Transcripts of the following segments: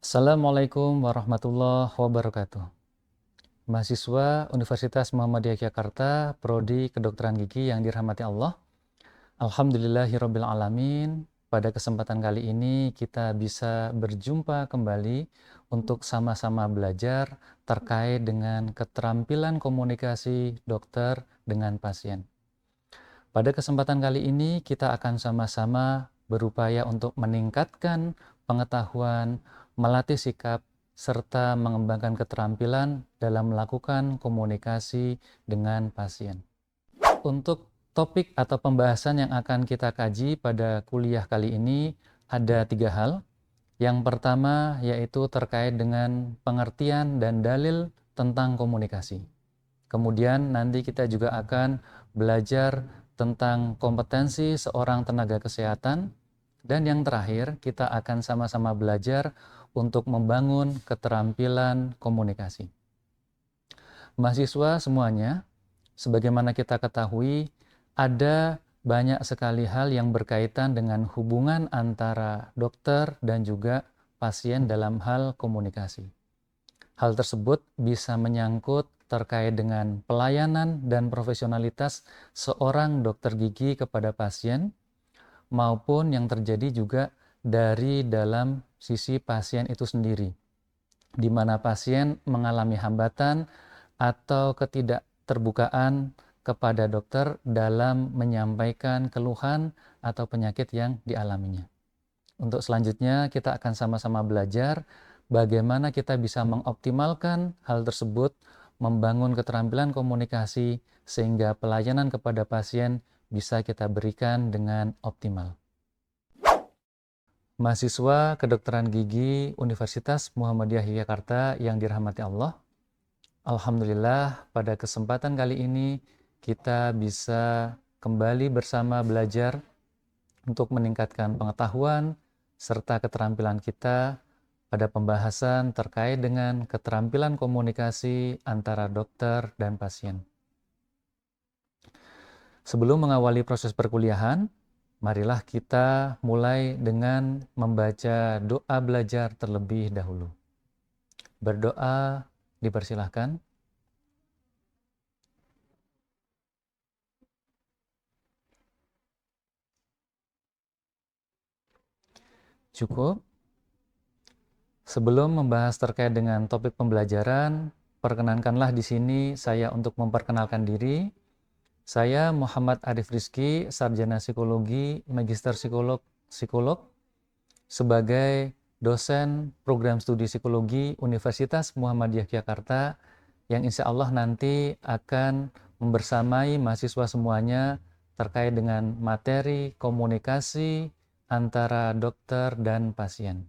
Assalamualaikum warahmatullahi wabarakatuh. Mahasiswa Universitas Muhammadiyah Jakarta, Prodi Kedokteran Gigi yang dirahmati Allah. Alhamdulillahirabbil alamin. Pada kesempatan kali ini kita bisa berjumpa kembali untuk sama-sama belajar terkait dengan keterampilan komunikasi dokter dengan pasien. Pada kesempatan kali ini kita akan sama-sama berupaya untuk meningkatkan pengetahuan, melatih sikap, serta mengembangkan keterampilan dalam melakukan komunikasi dengan pasien. Untuk topik atau pembahasan yang akan kita kaji pada kuliah kali ini ada 3 hal. Yang pertama yaitu terkait dengan pengertian dan dalil tentang komunikasi. Kemudian nanti kita juga akan belajar tentang kompetensi seorang tenaga kesehatan. Dan yang terakhir, kita akan sama-sama belajar untuk membangun keterampilan komunikasi. Mahasiswa semuanya, sebagaimana kita ketahui, ada banyak sekali hal yang berkaitan dengan hubungan antara dokter dan juga pasien dalam hal komunikasi. Hal tersebut bisa menyangkut terkait dengan pelayanan dan profesionalitas seorang dokter gigi kepada pasien, maupun yang terjadi juga dari dalam sisi pasien itu sendiri, di mana pasien mengalami hambatan atau ketidakterbukaan kepada dokter dalam menyampaikan keluhan atau penyakit yang dialaminya. Untuk selanjutnya kita akan sama-sama belajar bagaimana kita bisa mengoptimalkan hal tersebut, membangun keterampilan komunikasi sehingga pelayanan kepada pasien bisa kita berikan dengan optimal. Mahasiswa Kedokteran Gigi Universitas Muhammadiyah Jakarta yang dirahmati Allah. Alhamdulillah pada kesempatan kali ini kita bisa kembali bersama belajar untuk meningkatkan pengetahuan serta keterampilan kita pada pembahasan terkait dengan keterampilan komunikasi antara dokter dan pasien. Sebelum mengawali proses perkuliahan, marilah kita mulai dengan membaca doa belajar terlebih dahulu. Berdoa dipersilahkan. Cukup. Sebelum membahas terkait dengan topik pembelajaran, perkenankanlah di sini saya untuk memperkenalkan diri. Saya Muhammad Arif Rizky, Sarjana Psikologi, Magister Psikolog, sebagai dosen program studi psikologi Universitas Muhammadiyah Jakarta yang insya Allah nanti akan membersamai mahasiswa semuanya terkait dengan materi komunikasi antara dokter dan pasien.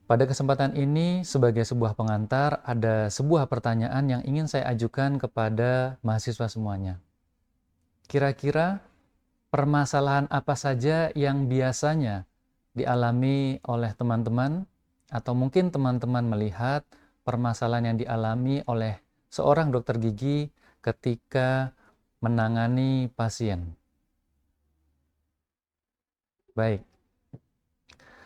Pada kesempatan ini, sebagai sebuah pengantar, ada sebuah pertanyaan yang ingin saya ajukan kepada mahasiswa semuanya. Kira-kira permasalahan apa saja yang biasanya dialami oleh teman-teman, atau mungkin teman-teman melihat permasalahan yang dialami oleh seorang dokter gigi ketika menangani pasien? Baik.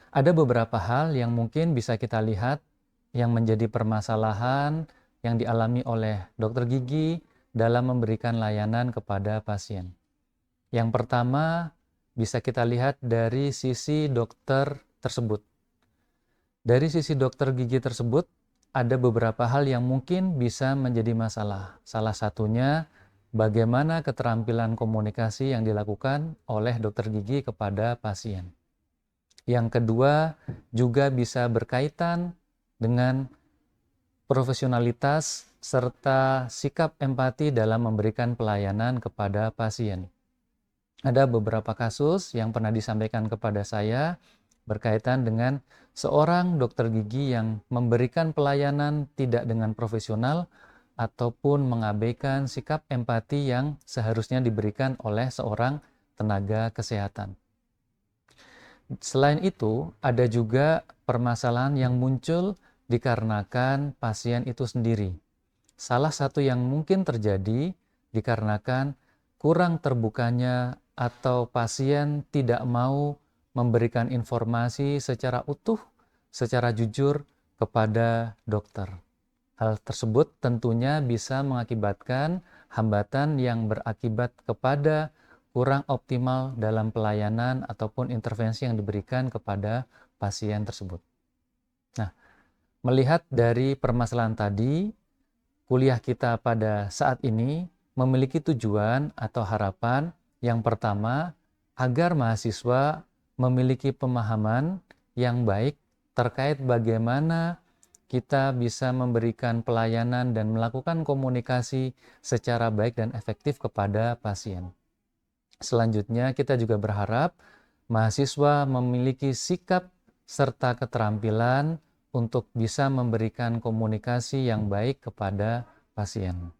Ada beberapa hal yang mungkin bisa kita lihat yang menjadi permasalahan yang dialami oleh dokter gigi dalam memberikan layanan kepada pasien. Yang pertama, bisa kita lihat dari sisi dokter tersebut. Dari sisi dokter gigi tersebut, ada beberapa hal yang mungkin bisa menjadi masalah. Salah satunya, bagaimana keterampilan komunikasi yang dilakukan oleh dokter gigi kepada pasien. Yang kedua, juga bisa berkaitan dengan profesionalitas serta sikap empati dalam memberikan pelayanan kepada pasien. Ada beberapa kasus yang pernah disampaikan kepada saya berkaitan dengan seorang dokter gigi yang memberikan pelayanan tidak dengan profesional ataupun mengabaikan sikap empati yang seharusnya diberikan oleh seorang tenaga kesehatan. Selain itu, ada juga permasalahan yang muncul dikarenakan pasien itu sendiri. Salah satu yang mungkin terjadi dikarenakan kurang terbukanya atau pasien tidak mau memberikan informasi secara utuh, secara jujur kepada dokter. Hal tersebut tentunya bisa mengakibatkan hambatan yang berakibat kepada kurang optimal dalam pelayanan ataupun intervensi yang diberikan kepada pasien tersebut. Nah, melihat dari permasalahan tadi, kuliah kita pada saat ini memiliki tujuan atau harapan yang pertama, agar mahasiswa memiliki pemahaman yang baik terkait bagaimana kita bisa memberikan pelayanan dan melakukan komunikasi secara baik dan efektif kepada pasien. Selanjutnya, kita juga berharap mahasiswa memiliki sikap serta keterampilan untuk bisa memberikan komunikasi yang baik kepada pasien.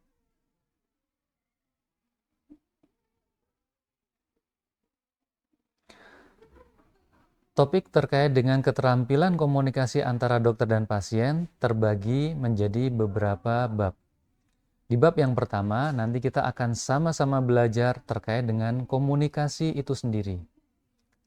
Topik terkait dengan keterampilan komunikasi antara dokter dan pasien terbagi menjadi beberapa bab. Di bab yang pertama, nanti kita akan sama-sama belajar terkait dengan komunikasi itu sendiri.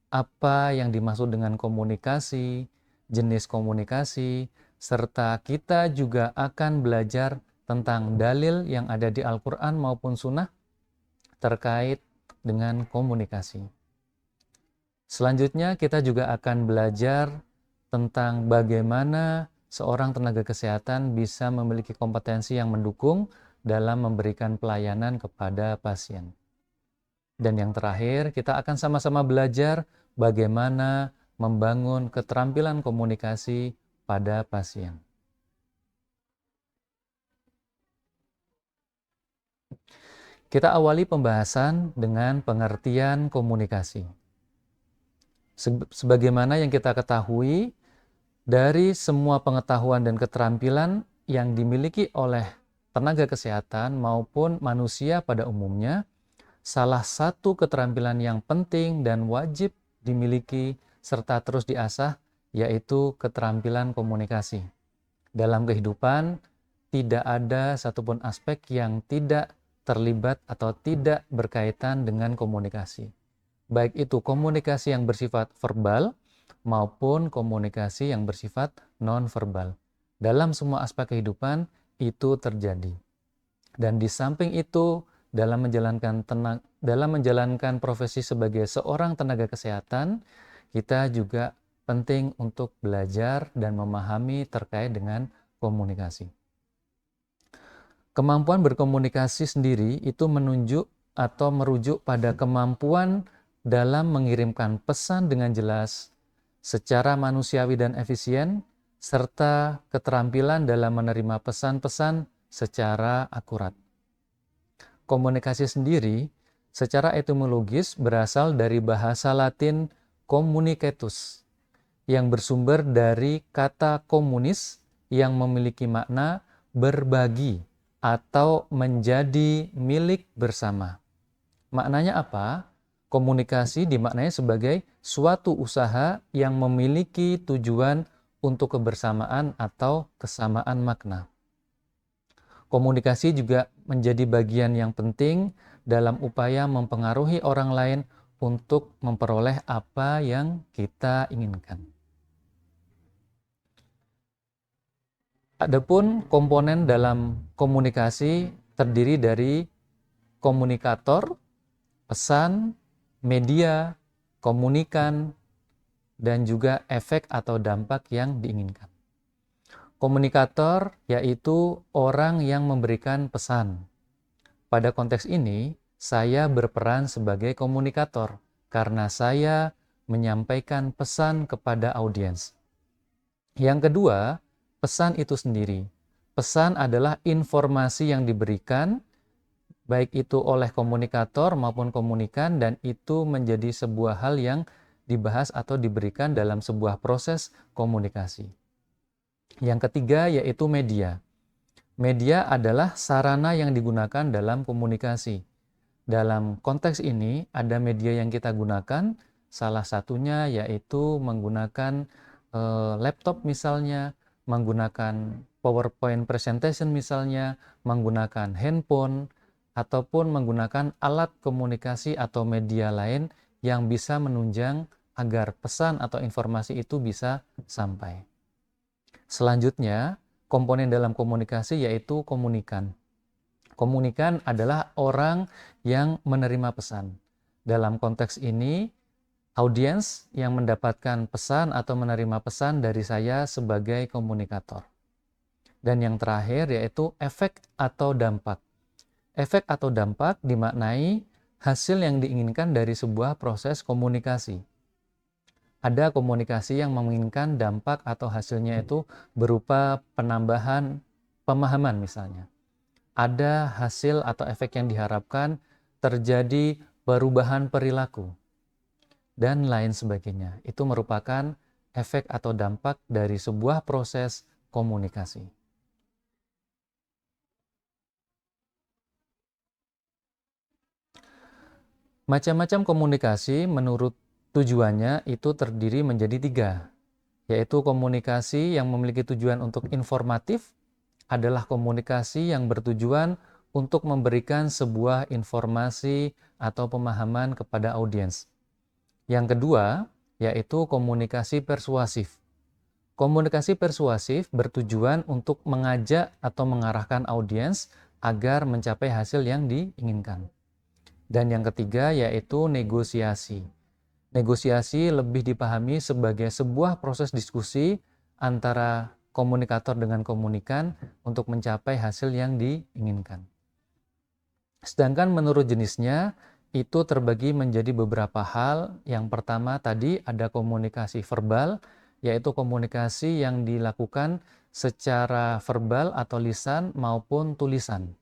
Apa yang dimaksud dengan komunikasi, jenis komunikasi, serta kita juga akan belajar tentang dalil yang ada di Al-Quran maupun Sunnah terkait dengan komunikasi. Selanjutnya kita juga akan belajar tentang bagaimana seorang tenaga kesehatan bisa memiliki kompetensi yang mendukung dalam memberikan pelayanan kepada pasien. Dan yang terakhir, kita akan sama-sama belajar bagaimana membangun keterampilan komunikasi pada pasien. Kita awali pembahasan dengan pengertian komunikasi. Sebagaimana yang kita ketahui, dari semua pengetahuan dan keterampilan yang dimiliki oleh tenaga kesehatan maupun manusia pada umumnya, salah satu keterampilan yang penting dan wajib dimiliki serta terus diasah yaitu keterampilan komunikasi. Dalam kehidupan, tidak ada satupun aspek yang tidak terlibat atau tidak berkaitan dengan komunikasi. Baik itu komunikasi yang bersifat verbal maupun komunikasi yang bersifat non-verbal. Dalam semua aspek kehidupan itu terjadi. Dan di samping itu, dalam menjalankan profesi sebagai seorang tenaga kesehatan, kita juga penting untuk belajar dan memahami terkait dengan komunikasi. Kemampuan berkomunikasi sendiri itu menunjuk atau merujuk pada kemampuan dalam mengirimkan pesan dengan jelas, secara manusiawi dan efisien, serta keterampilan dalam menerima pesan-pesan secara akurat. Komunikasi sendiri secara etimologis berasal dari bahasa Latin communicatus, yang bersumber dari kata komunis yang memiliki makna berbagi atau menjadi milik bersama. Maknanya apa? Komunikasi dimaknai sebagai suatu usaha yang memiliki tujuan untuk kebersamaan atau kesamaan makna. Komunikasi juga menjadi bagian yang penting dalam upaya mempengaruhi orang lain untuk memperoleh apa yang kita inginkan. Adapun komponen dalam komunikasi terdiri dari komunikator, pesan, media, komunikan, dan juga efek atau dampak yang diinginkan. Komunikator yaitu orang yang memberikan pesan. Pada konteks ini, saya berperan sebagai komunikator karena saya menyampaikan pesan kepada audiens. Yang kedua, pesan itu sendiri. Pesan adalah informasi yang diberikan baik itu oleh komunikator maupun komunikan, dan itu menjadi sebuah hal yang dibahas atau diberikan dalam sebuah proses komunikasi. Yang ketiga yaitu media. Media adalah sarana yang digunakan dalam komunikasi. Dalam konteks ini ada media yang kita gunakan, salah satunya yaitu menggunakan laptop misalnya, menggunakan PowerPoint presentation misalnya, menggunakan handphone, ataupun menggunakan alat komunikasi atau media lain yang bisa menunjang agar pesan atau informasi itu bisa sampai. Selanjutnya, komponen dalam komunikasi yaitu komunikan. Komunikan adalah orang yang menerima pesan. Dalam konteks ini, audiens yang mendapatkan pesan atau menerima pesan dari saya sebagai komunikator. Dan yang terakhir yaitu efek atau dampak. Efek atau dampak dimaknai hasil yang diinginkan dari sebuah proses komunikasi. Ada komunikasi yang menginginkan dampak atau hasilnya itu berupa penambahan pemahaman misalnya. Ada hasil atau efek yang diharapkan terjadi perubahan perilaku, dan lain sebagainya. Itu merupakan efek atau dampak dari sebuah proses komunikasi. Macam-macam komunikasi menurut tujuannya itu terdiri menjadi 3, yaitu komunikasi yang memiliki tujuan untuk informatif adalah komunikasi yang bertujuan untuk memberikan sebuah informasi atau pemahaman kepada audiens. Yang kedua, yaitu komunikasi persuasif. Komunikasi persuasif bertujuan untuk mengajak atau mengarahkan audiens agar mencapai hasil yang diinginkan. Dan yang ketiga yaitu negosiasi. Negosiasi lebih dipahami sebagai sebuah proses diskusi antara komunikator dengan komunikan untuk mencapai hasil yang diinginkan. Sedangkan menurut jenisnya, itu terbagi menjadi beberapa hal. Yang pertama tadi ada komunikasi verbal, yaitu komunikasi yang dilakukan secara verbal atau lisan maupun tulisan.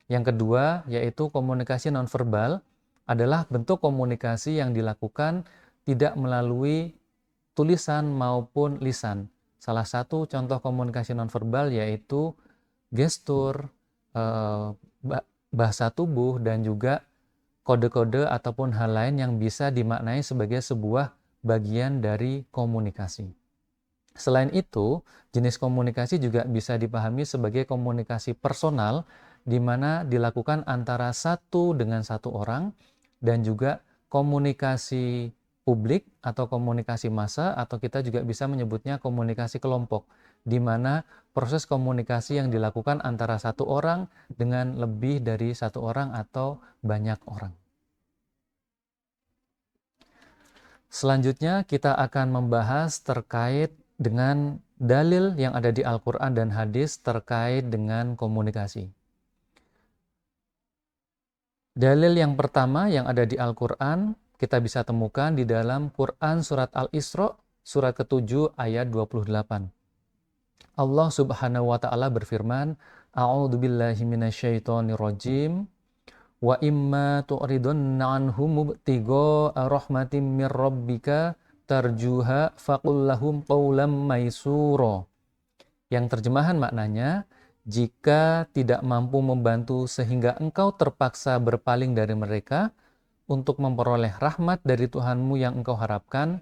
Yang kedua, yaitu komunikasi nonverbal, adalah bentuk komunikasi yang dilakukan tidak melalui tulisan maupun lisan. Salah satu contoh komunikasi nonverbal yaitu gestur, bahasa tubuh, dan juga kode-kode ataupun hal lain yang bisa dimaknai sebagai sebuah bagian dari komunikasi. Selain itu, jenis komunikasi juga bisa dipahami sebagai komunikasi personal, di mana dilakukan antara satu dengan satu orang, dan juga komunikasi publik atau komunikasi massa, atau kita juga bisa menyebutnya komunikasi kelompok, di mana proses komunikasi yang dilakukan antara satu orang dengan lebih dari satu orang atau banyak orang. Selanjutnya kita akan membahas terkait dengan dalil yang ada di Al-Quran dan hadis terkait dengan komunikasi. Dalil yang pertama yang ada di Al-Quran, kita bisa temukan di dalam Quran surat Al-Isra, surat ke-7 ayat 28. Allah subhanahu wa ta'ala berfirman, A'udzu billahi minasyaitonir rajim, wa imma tu'ridunna anhum mubtigha'a rahmatin mir rabbika tarjuha faqul lahum qawlan maysura. Yang terjemahan maknanya, jika tidak mampu membantu sehingga engkau terpaksa berpaling dari mereka untuk memperoleh rahmat dari Tuhanmu yang engkau harapkan,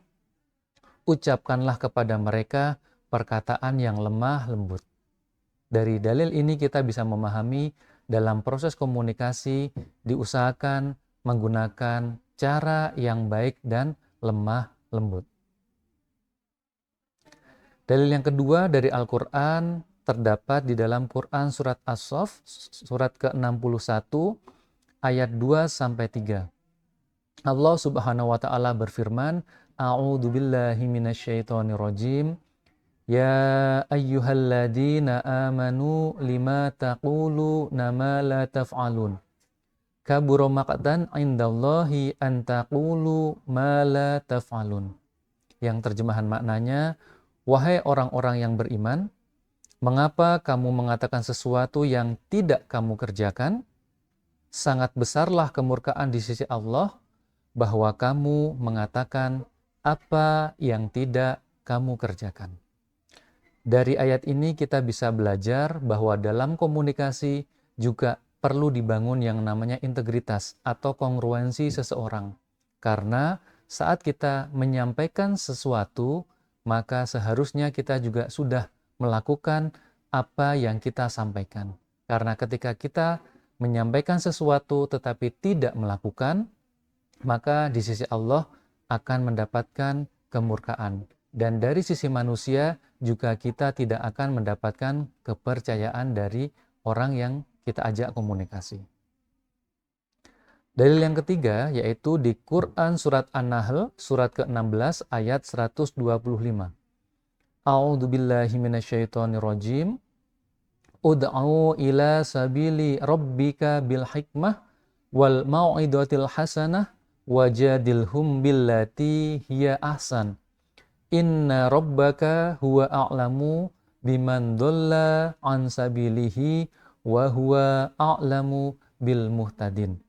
ucapkanlah kepada mereka perkataan yang lemah lembut. Dari dalil ini kita bisa memahami dalam proses komunikasi diusahakan menggunakan cara yang baik dan lemah lembut. Dalil yang kedua dari Al-Quran terdapat di dalam Quran surat As-Saff, surat ke-61, ayat 2-3. Allah subhanahu wa ta'ala berfirman, A'udzu billahi minasyaitonir rajim, Ya ayyuhalladzina amanu lima taquluna ma la taf'alun. Kabura maqtan indallahi an taqulu ma la taf'alun. Yang terjemahan maknanya, wahai orang-orang yang beriman, mengapa kamu mengatakan sesuatu yang tidak kamu kerjakan? Sangat besarlah kemurkaan di sisi Allah bahwa kamu mengatakan apa yang tidak kamu kerjakan. Dari ayat ini kita bisa belajar bahwa dalam komunikasi juga perlu dibangun yang namanya integritas atau kongruensi seseorang. Karena saat kita menyampaikan sesuatu, maka seharusnya kita juga sudah melakukan apa yang kita sampaikan. Karena ketika kita menyampaikan sesuatu tetapi tidak melakukan, maka di sisi Allah akan mendapatkan kemurkaan. Dan dari sisi manusia juga kita tidak akan mendapatkan kepercayaan dari orang yang kita ajak komunikasi. Dalil yang ketiga yaitu di Quran surat An-Nahl surat ke-16 ayat 125. A'udzu billahi minasyaitonir rajim. Ud'u ila sabili rabbika bil hikmah wal mau'izatil hasanah wajadilhum billati hiya ahsan. Inna rabbaka huwa a'lamu biman dhalla an sabilihi wa huwa a'lamu bil muhtadin.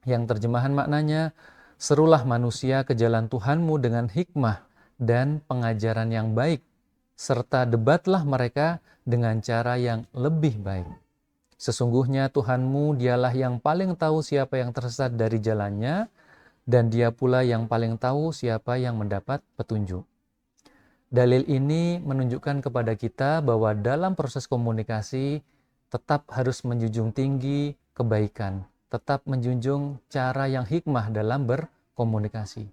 Yang terjemahan maknanya, serulah manusia ke jalan Tuhanmu dengan hikmah dan pengajaran yang baik, serta debatlah mereka dengan cara yang lebih baik. Sesungguhnya Tuhanmu dialah yang paling tahu siapa yang tersesat dari jalannya, dan dia pula yang paling tahu siapa yang mendapat petunjuk. Dalil ini menunjukkan kepada kita bahwa dalam proses komunikasi tetap harus menjunjung tinggi kebaikan, tetap menjunjung cara yang hikmah dalam berkomunikasi.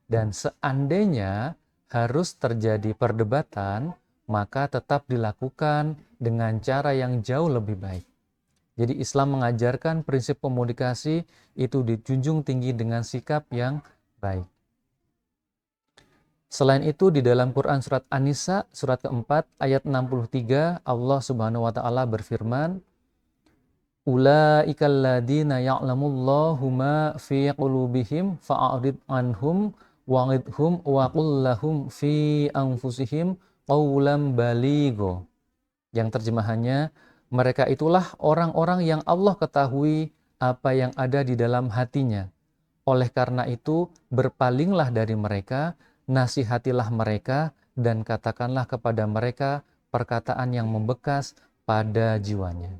Dan seandainya harus terjadi perdebatan, maka tetap dilakukan dengan cara yang jauh lebih baik. Jadi Islam mengajarkan prinsip komunikasi itu dijunjung tinggi dengan sikap yang baik. Selain itu di dalam Quran surat An-Nisa surat keempat ayat 63 Allah Subhanahu wa taala berfirman, Ulaikal ladzina ya'lamullahu ma fi qulubihim fa'rid anhum wa'idhum wa qul lahum fi anfusihim qawlan baligho. Yang terjemahannya, mereka itulah orang-orang yang Allah ketahui apa yang ada di dalam hatinya. Oleh karena itu, berpalinglah dari mereka, nasihatilah mereka, dan katakanlah kepada mereka perkataan yang membekas pada jiwanya.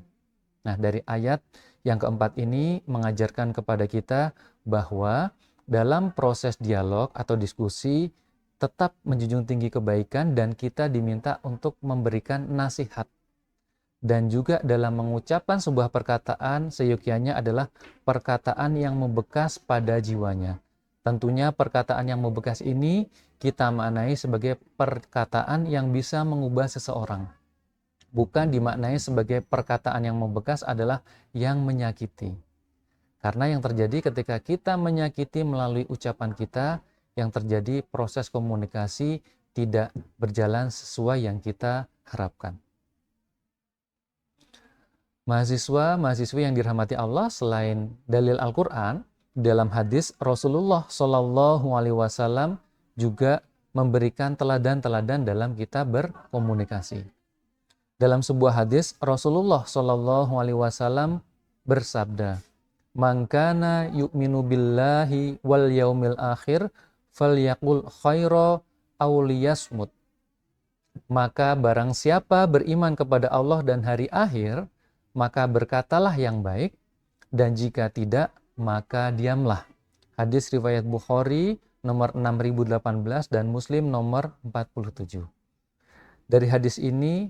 Nah, dari ayat yang keempat ini mengajarkan kepada kita bahwa dalam proses dialog atau diskusi tetap menjunjung tinggi kebaikan dan kita diminta untuk memberikan nasihat. Dan juga dalam mengucapkan sebuah perkataan seyogyanya adalah perkataan yang membekas pada jiwanya. Tentunya perkataan yang membekas ini kita maknai sebagai perkataan yang bisa mengubah seseorang. Bukan dimaknai sebagai perkataan yang membekas adalah yang menyakiti. Karena yang terjadi ketika kita menyakiti melalui ucapan kita, yang terjadi proses komunikasi tidak berjalan sesuai yang kita harapkan. Mahasiswa-mahasiswi yang dirahmati Allah, selain dalil Al-Quran, dalam hadis Rasulullah Shallallahu Alaihi Wasallam juga memberikan teladan-teladan dalam kita berkomunikasi. Dalam sebuah hadis Rasulullah Shallallahu Alaihi Wasallam bersabda, "Man kana yu'minu billahi wal yaumil akhir, falyaqul khaira aw liyasmut." Maka barang siapa beriman kepada Allah dan hari akhir, maka berkatalah yang baik, dan jika tidak, maka diamlah. Hadis riwayat Bukhari nomor 6018 dan Muslim nomor 47. Dari hadis ini,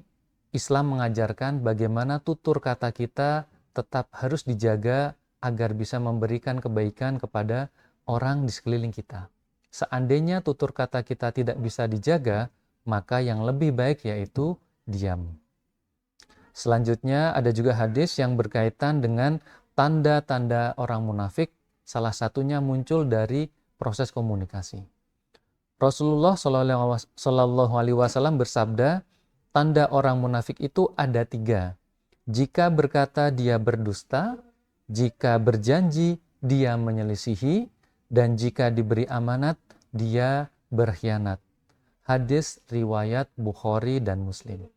Islam mengajarkan bagaimana tutur kata kita tetap harus dijaga agar bisa memberikan kebaikan kepada orang di sekeliling kita. Seandainya tutur kata kita tidak bisa dijaga, maka yang lebih baik yaitu diam. Selanjutnya ada juga hadis yang berkaitan dengan tanda-tanda orang munafik, salah satunya muncul dari proses komunikasi. Rasulullah Shallallahu Alaihi Wasallam bersabda, tanda orang munafik itu ada 3. Jika berkata dia berdusta, jika berjanji dia menyelisihi, dan jika diberi amanat dia berkhianat. Hadis riwayat Bukhari dan Muslim.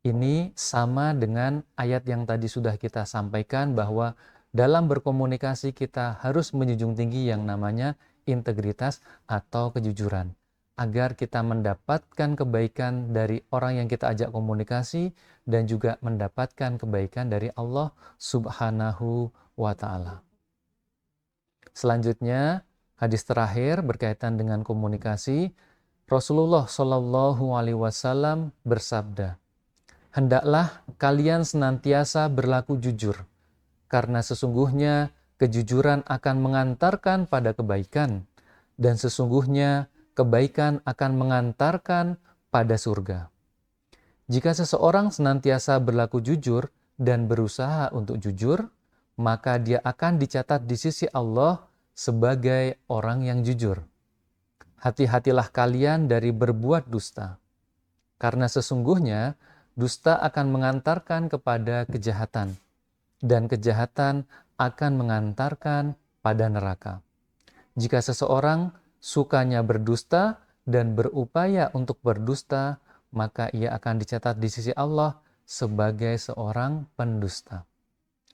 Ini sama dengan ayat yang tadi sudah kita sampaikan bahwa dalam berkomunikasi kita harus menjunjung tinggi yang namanya integritas atau kejujuran. Agar kita mendapatkan kebaikan dari orang yang kita ajak komunikasi dan juga mendapatkan kebaikan dari Allah Subhanahu wa Ta'ala. Selanjutnya, hadis terakhir berkaitan dengan komunikasi. Rasulullah Shallallahu Alaihi Wasallam bersabda, "Hendaklah kalian senantiasa berlaku jujur, karena sesungguhnya kejujuran akan mengantarkan pada kebaikan, dan sesungguhnya kebaikan akan mengantarkan pada surga. Jika seseorang senantiasa berlaku jujur dan berusaha untuk jujur, maka dia akan dicatat di sisi Allah sebagai orang yang jujur. Hati-hatilah kalian dari berbuat dusta, karena sesungguhnya dusta akan mengantarkan kepada kejahatan, dan kejahatan akan mengantarkan pada neraka. Jika seseorang sukanya berdusta dan berupaya untuk berdusta, maka ia akan dicatat di sisi Allah sebagai seorang pendusta.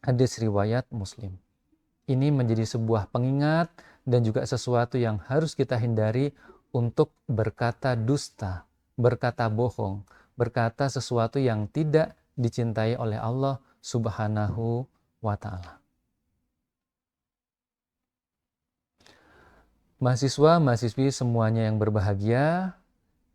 Hadis riwayat Muslim. Ini menjadi sebuah pengingat dan juga sesuatu yang harus kita hindari untuk berkata dusta, berkata bohong, berkata sesuatu yang tidak dicintai oleh Allah Subhanahu wa Ta'ala. Mahasiswa-mahasiswi semuanya yang berbahagia,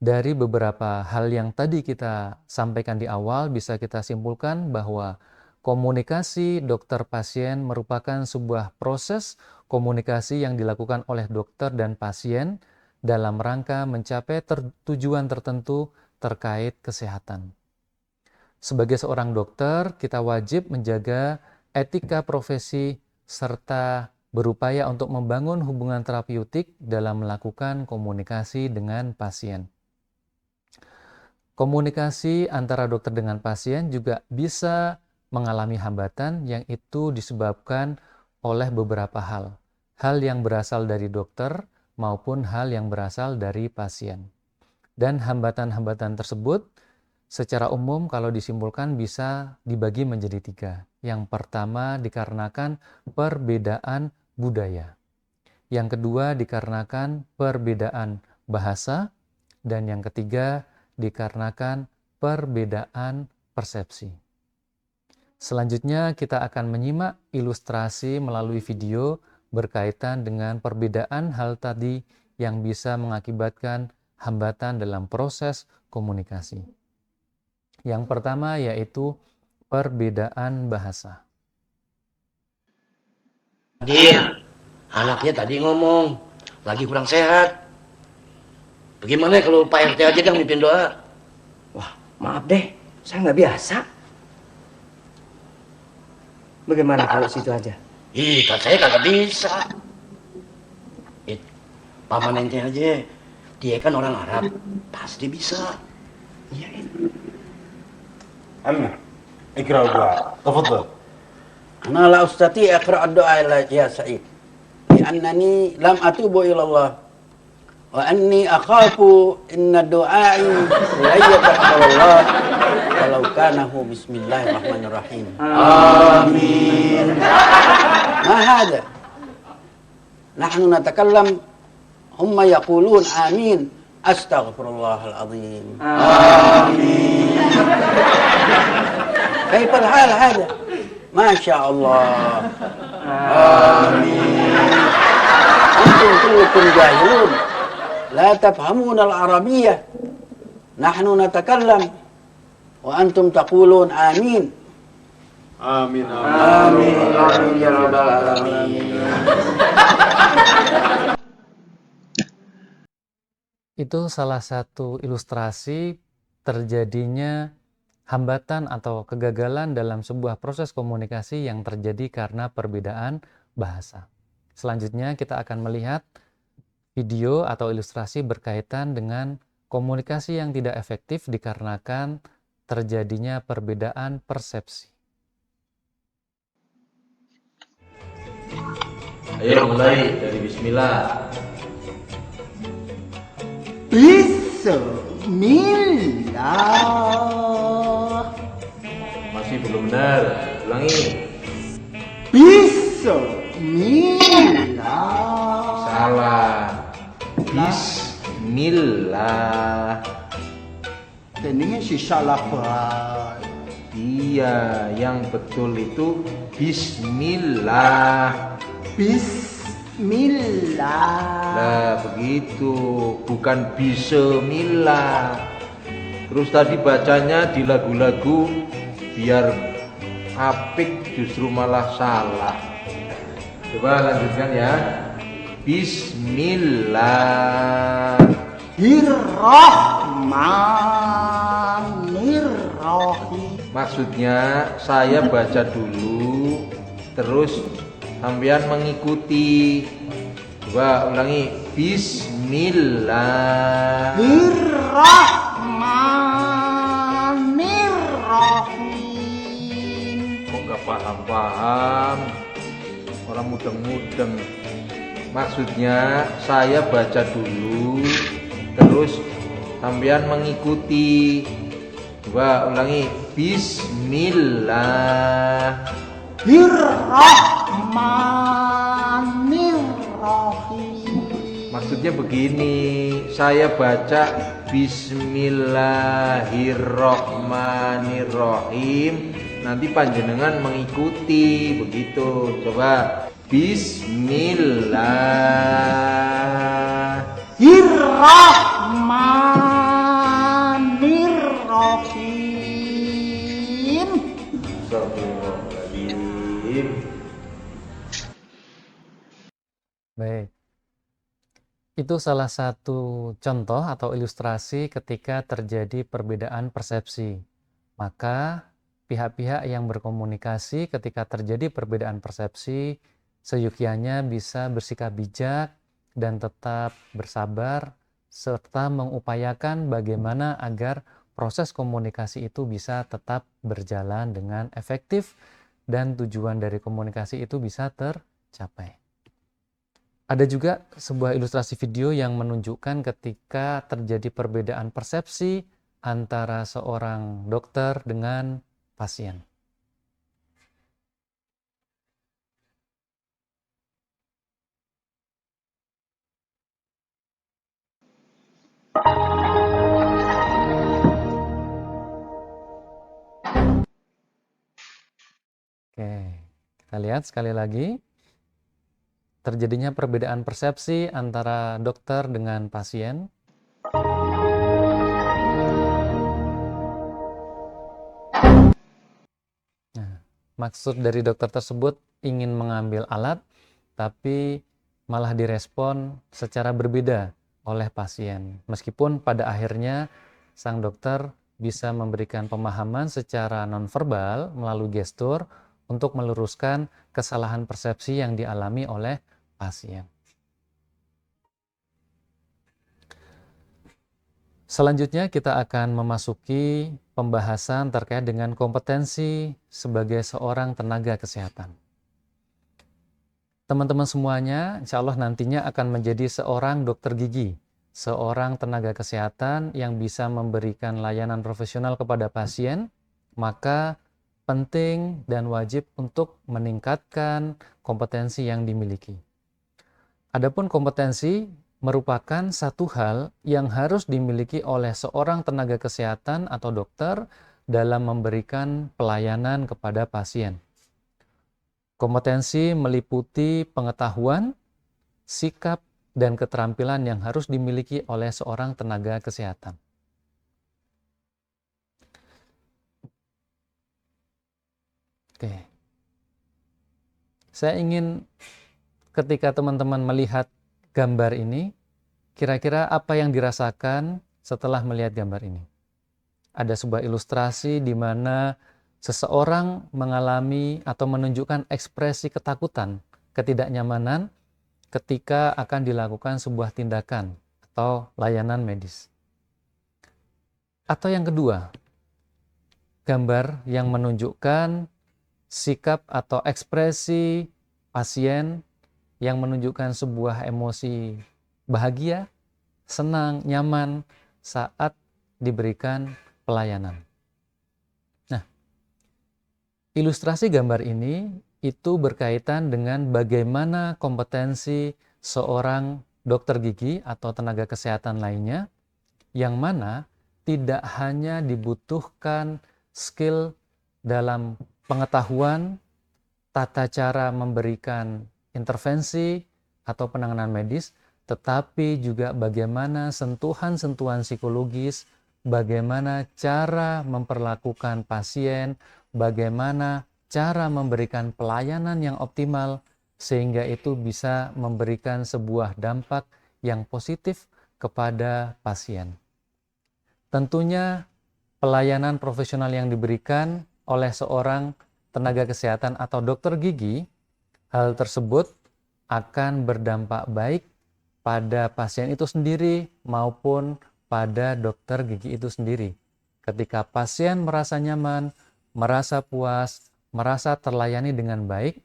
dari beberapa hal yang tadi kita sampaikan di awal, bisa kita simpulkan bahwa komunikasi dokter pasien merupakan sebuah proses komunikasi yang dilakukan oleh dokter dan pasien dalam rangka mencapai tujuan tertentu terkait kesehatan. Sebagai seorang dokter, kita wajib menjaga etika profesi serta berupaya untuk membangun hubungan terapeutik dalam melakukan komunikasi dengan pasien. Komunikasi antara dokter dengan pasien juga bisa mengalami hambatan yang itu disebabkan oleh beberapa hal. Hal yang berasal dari dokter maupun hal yang berasal dari pasien. Dan hambatan-hambatan tersebut secara umum kalau disimpulkan bisa dibagi menjadi 3. Yang pertama dikarenakan perbedaan budaya. Yang kedua dikarenakan perbedaan bahasa. Dan yang ketiga dikarenakan perbedaan persepsi. Selanjutnya kita akan menyimak ilustrasi melalui video berkaitan dengan perbedaan hal tadi yang bisa mengakibatkan hambatan dalam proses komunikasi. Yang pertama yaitu perbedaan bahasa. Dia, anaknya tadi ngomong, lagi kurang sehat. Bagaimana kalau Pak RT aja yang mimpin doa? Wah, maaf deh, saya nggak biasa. Bagaimana kalau situ aja? Kan saya kagak bisa. Paman ente aja, dia kan orang Arab, pasti bisa. Iya, عمي اقرا الدعاء تفضل. أنا لا أستطيع أقرأ الدعاء يا سعيد لأنني لم أتوب إلى الله وأني أخاف إن دعائي لا يتقبل الله ولو كان هو بسم الله الرحمن الرحيم. آمين. ما هذا؟ نحن نتكلم هم يقولون آمين. أستغفر الله العظيم. آمين. كيف الحال هذا؟ ما شاء الله. آمين. أنتم كلكم جاهلون لا تفهمون العربية. نحن نتكلم وأنتم تقولون آمين. آمين آمين آمين يا رب العالمين. Itu salah satu ilustrasi terjadinya hambatan atau kegagalan dalam sebuah proses komunikasi yang terjadi karena perbedaan bahasa. Selanjutnya kita akan melihat video atau ilustrasi berkaitan dengan komunikasi yang tidak efektif dikarenakan terjadinya perbedaan persepsi. Ayo mulai dari bismillah. Bismillah. Masih belum benar. Ulangi. Bismillah. Salah. Bismillah. Ini si salah Pak. Iya, yang betul itu bismillah. Bismillah. Nah, begitu, bukan bismillah. Terus tadi bacanya di lagu-lagu biar apik justru malah salah. Coba lanjutkan ya. Bismillah. Bismillahirrahmanirrahim. Maksudnya saya baca dulu, terus sampean mengikuti. Coba ulangi. Bismillah. Bismillahirrahmanirrahim. Kok nggak paham-paham? Orang mudeng-mudeng. Maksudnya saya baca dulu, terus sampean mengikuti. Coba ulangi. Bismillah. Bismillahirrahmanirrahim. Maksudnya begini, saya baca Bismillahirrahmanirrahim, nanti panjenengan mengikuti, begitu. Coba Bismillah. Irrahmanirrahim. Astagfirullahaladzim. Baik. Itu salah satu contoh atau ilustrasi ketika terjadi perbedaan persepsi. Maka pihak-pihak yang berkomunikasi ketika terjadi perbedaan persepsi seyukianya bisa bersikap bijak dan tetap bersabar serta mengupayakan bagaimana agar proses komunikasi itu bisa tetap berjalan dengan efektif dan tujuan dari komunikasi itu bisa tercapai. Ada juga sebuah ilustrasi video yang menunjukkan ketika terjadi perbedaan persepsi antara seorang dokter dengan pasien. Oke, kita lihat sekali lagi. Terjadinya perbedaan persepsi antara dokter dengan pasien. Nah, maksud dari dokter tersebut ingin mengambil alat, tapi malah direspon secara berbeda oleh pasien. Meskipun pada akhirnya sang dokter bisa memberikan pemahaman secara nonverbal melalui gestur untuk meluruskan kesalahan persepsi yang dialami oleh pasien. Selanjutnya kita akan memasuki pembahasan terkait dengan kompetensi sebagai seorang tenaga kesehatan. Teman-teman semuanya, insya Allah nantinya akan menjadi seorang dokter gigi, seorang tenaga kesehatan yang bisa memberikan layanan profesional kepada pasien, maka penting dan wajib untuk meningkatkan kompetensi yang dimiliki. Adapun kompetensi merupakan satu hal yang harus dimiliki oleh seorang tenaga kesehatan atau dokter dalam memberikan pelayanan kepada pasien. Kompetensi meliputi pengetahuan, sikap, dan keterampilan yang harus dimiliki oleh seorang tenaga kesehatan. Oke. Saya ingin ketika teman-teman melihat gambar ini, kira-kira apa yang dirasakan setelah melihat gambar ini? Ada sebuah ilustrasi di mana seseorang mengalami atau menunjukkan ekspresi ketakutan, ketidaknyamanan ketika akan dilakukan sebuah tindakan atau layanan medis. Atau yang kedua, gambar yang menunjukkan sikap atau ekspresi pasien yang menunjukkan sebuah emosi bahagia, senang, nyaman saat diberikan pelayanan. Nah, ilustrasi gambar ini itu berkaitan dengan bagaimana kompetensi seorang dokter gigi atau tenaga kesehatan lainnya, yang mana tidak hanya dibutuhkan skill dalam pengetahuan, tata cara memberikan intervensi atau penanganan medis, tetapi juga bagaimana sentuhan-sentuhan psikologis, bagaimana cara memperlakukan pasien, bagaimana cara memberikan pelayanan yang optimal, sehingga itu bisa memberikan sebuah dampak yang positif kepada pasien. Tentunya pelayanan profesional yang diberikan oleh seorang tenaga kesehatan atau dokter gigi, hal tersebut akan berdampak baik pada pasien itu sendiri maupun pada dokter gigi itu sendiri. Ketika pasien merasa nyaman, merasa puas, merasa terlayani dengan baik,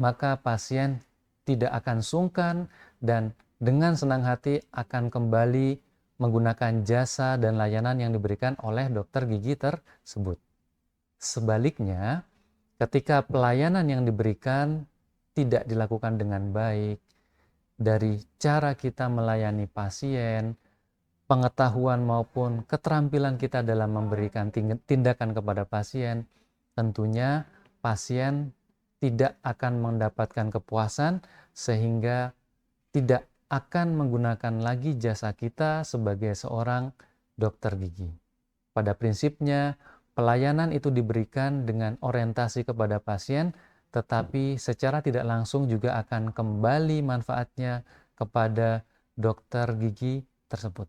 maka pasien tidak akan sungkan dan dengan senang hati akan kembali menggunakan jasa dan layanan yang diberikan oleh dokter gigi tersebut. Sebaliknya, ketika pelayanan yang diberikan tidak dilakukan dengan baik, dari cara kita melayani pasien, pengetahuan maupun keterampilan kita dalam memberikan tindakan kepada pasien, tentunya pasien tidak akan mendapatkan kepuasan sehingga tidak akan menggunakan lagi jasa kita sebagai seorang dokter gigi. Pada prinsipnya, pelayanan itu diberikan dengan orientasi kepada pasien, tetapi secara tidak langsung juga akan kembali manfaatnya kepada dokter gigi tersebut.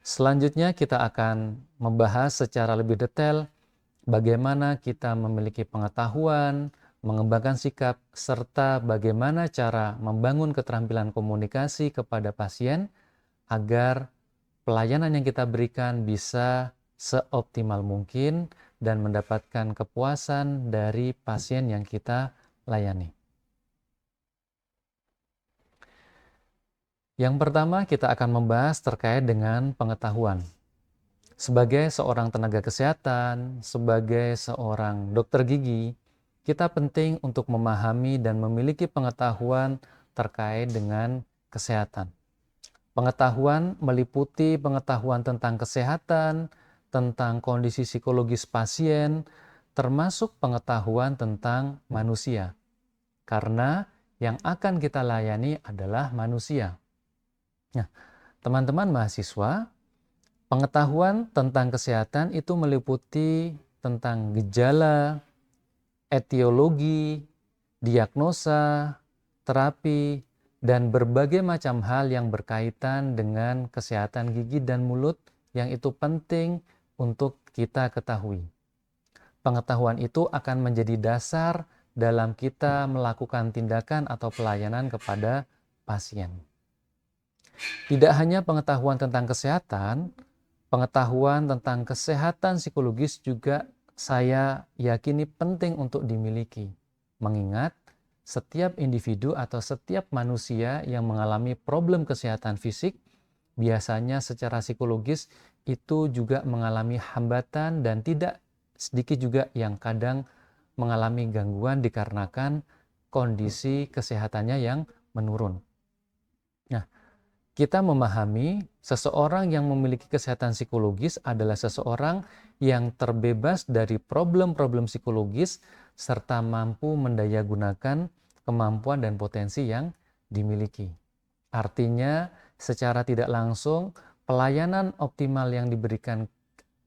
Selanjutnya kita akan membahas secara lebih detail bagaimana kita memiliki pengetahuan, mengembangkan sikap, serta bagaimana cara membangun keterampilan komunikasi kepada pasien agar pelayanan yang kita berikan bisa seoptimal mungkin dan mendapatkan kepuasan dari pasien yang kita layani. Yang pertama, kita akan membahas terkait dengan pengetahuan. Sebagai seorang tenaga kesehatan, sebagai seorang dokter gigi, kita penting untuk memahami dan memiliki pengetahuan terkait dengan kesehatan. Pengetahuan meliputi pengetahuan tentang kesehatan, tentang kondisi psikologis pasien, termasuk pengetahuan tentang manusia. Karena yang akan kita layani adalah manusia. Nah, teman-teman mahasiswa, pengetahuan tentang kesehatan itu meliputi tentang gejala, etiologi, diagnosa, terapi, dan berbagai macam hal yang berkaitan dengan kesehatan gigi dan mulut yang itu penting untuk kita ketahui. Pengetahuan itu akan menjadi dasar dalam kita melakukan tindakan atau pelayanan kepada pasien. Tidak hanya pengetahuan tentang kesehatan, pengetahuan tentang kesehatan psikologis juga saya yakini penting untuk dimiliki, mengingat setiap individu atau setiap manusia yang mengalami problem kesehatan fisik biasanya secara psikologis itu juga mengalami hambatan dan tidak sedikit juga yang kadang mengalami gangguan dikarenakan kondisi kesehatannya yang menurun. Nah, kita memahami seseorang yang memiliki kesehatan psikologis adalah seseorang yang terbebas dari problem-problem psikologis serta mampu mendayagunakan kemampuan dan potensi yang dimiliki. Artinya, secara tidak langsung, pelayanan optimal yang diberikan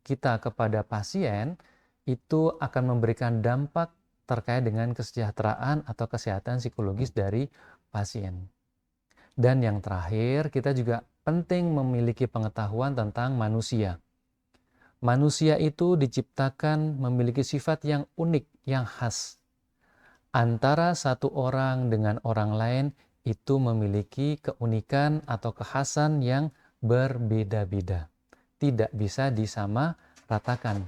kita kepada pasien itu akan memberikan dampak terkait dengan kesejahteraan atau kesehatan psikologis dari pasien. Dan yang terakhir, kita juga penting memiliki pengetahuan tentang manusia. Manusia itu diciptakan memiliki sifat yang unik, yang khas. Antara satu orang dengan orang lain itu memiliki keunikan atau kekhasan yang berbeda-beda. Tidak bisa disamaratakan.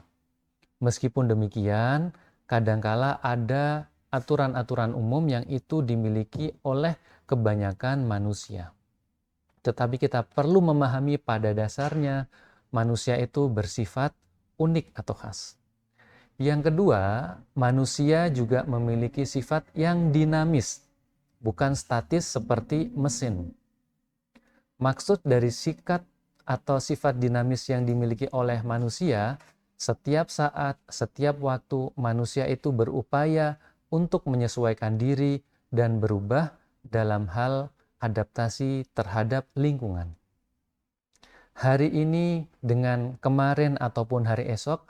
Meskipun demikian, kadangkala ada aturan-aturan umum yang itu dimiliki oleh kebanyakan manusia. Tetapi kita perlu memahami pada dasarnya manusia itu bersifat unik atau khas. Yang kedua, manusia juga memiliki sifat yang dinamis, bukan statis seperti mesin. Maksud dari sikap atau sifat dinamis yang dimiliki oleh manusia, setiap saat, setiap waktu manusia itu berupaya untuk menyesuaikan diri dan berubah dalam hal adaptasi terhadap lingkungan. Hari ini dengan kemarin ataupun hari esok,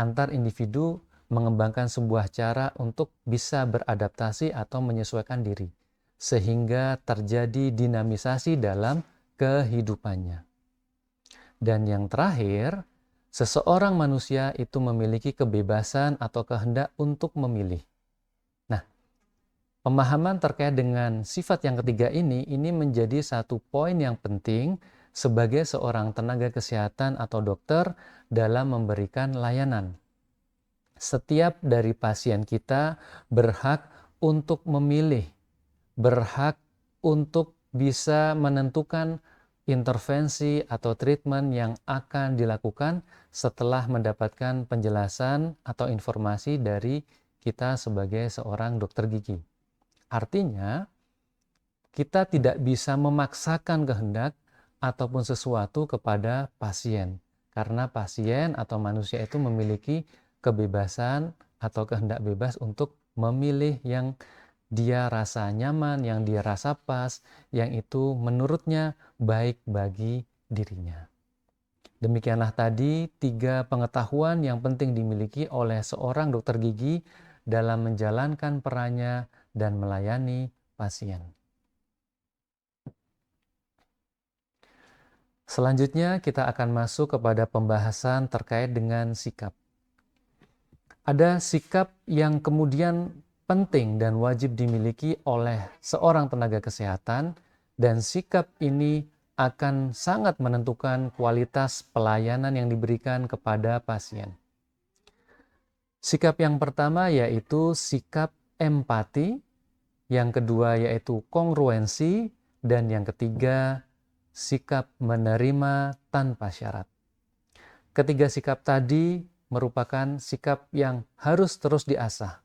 antar individu mengembangkan sebuah cara untuk bisa beradaptasi atau menyesuaikan diri, sehingga terjadi dinamisasi dalam kehidupannya. Dan yang terakhir, seseorang manusia itu memiliki kebebasan atau kehendak untuk memilih. Nah, pemahaman terkait dengan sifat yang ketiga ini menjadi satu poin yang penting sebagai seorang tenaga kesehatan atau dokter dalam memberikan layanan. Setiap dari pasien kita berhak untuk memilih, berhak untuk bisa menentukan intervensi atau treatment yang akan dilakukan setelah mendapatkan penjelasan atau informasi dari kita sebagai seorang dokter gigi. Artinya, kita tidak bisa memaksakan kehendak ataupun sesuatu kepada pasien, karena pasien atau manusia itu memiliki kebebasan atau kehendak bebas untuk memilih yang dia rasa nyaman, yang dia rasa pas, yang itu menurutnya baik bagi dirinya. Demikianlah tadi 3 pengetahuan yang penting dimiliki oleh seorang dokter gigi dalam menjalankan perannya dan melayani pasien. Selanjutnya kita akan masuk kepada pembahasan terkait dengan sikap. Ada sikap yang kemudian penting dan wajib dimiliki oleh seorang tenaga kesehatan, dan sikap ini akan sangat menentukan kualitas pelayanan yang diberikan kepada pasien. Sikap yang pertama yaitu sikap empati, yang kedua yaitu kongruensi, dan yang ketiga sikap menerima tanpa syarat. Ketiga sikap tadi merupakan sikap yang harus terus diasah.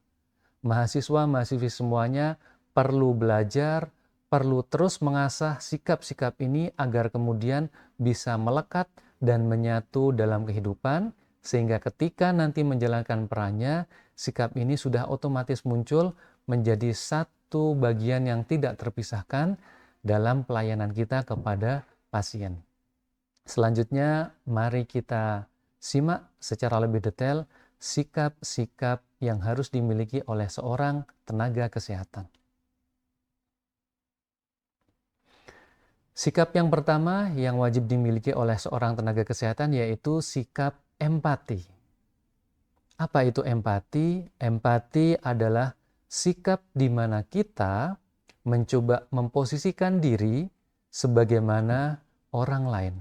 Mahasiswa-mahasiswi semuanya perlu belajar, perlu terus mengasah sikap-sikap ini agar kemudian bisa melekat dan menyatu dalam kehidupan, sehingga ketika nanti menjalankan perannya, sikap ini sudah otomatis muncul menjadi satu bagian yang tidak terpisahkan dalam pelayanan kita kepada pasien. Selanjutnya, mari kita simak secara lebih detail sikap-sikap yang harus dimiliki oleh seorang tenaga kesehatan. Sikap yang pertama yang wajib dimiliki oleh seorang tenaga kesehatan yaitu sikap empati. Apa itu empati? Empati adalah sikap di mana kita mencoba memposisikan diri sebagaimana orang lain.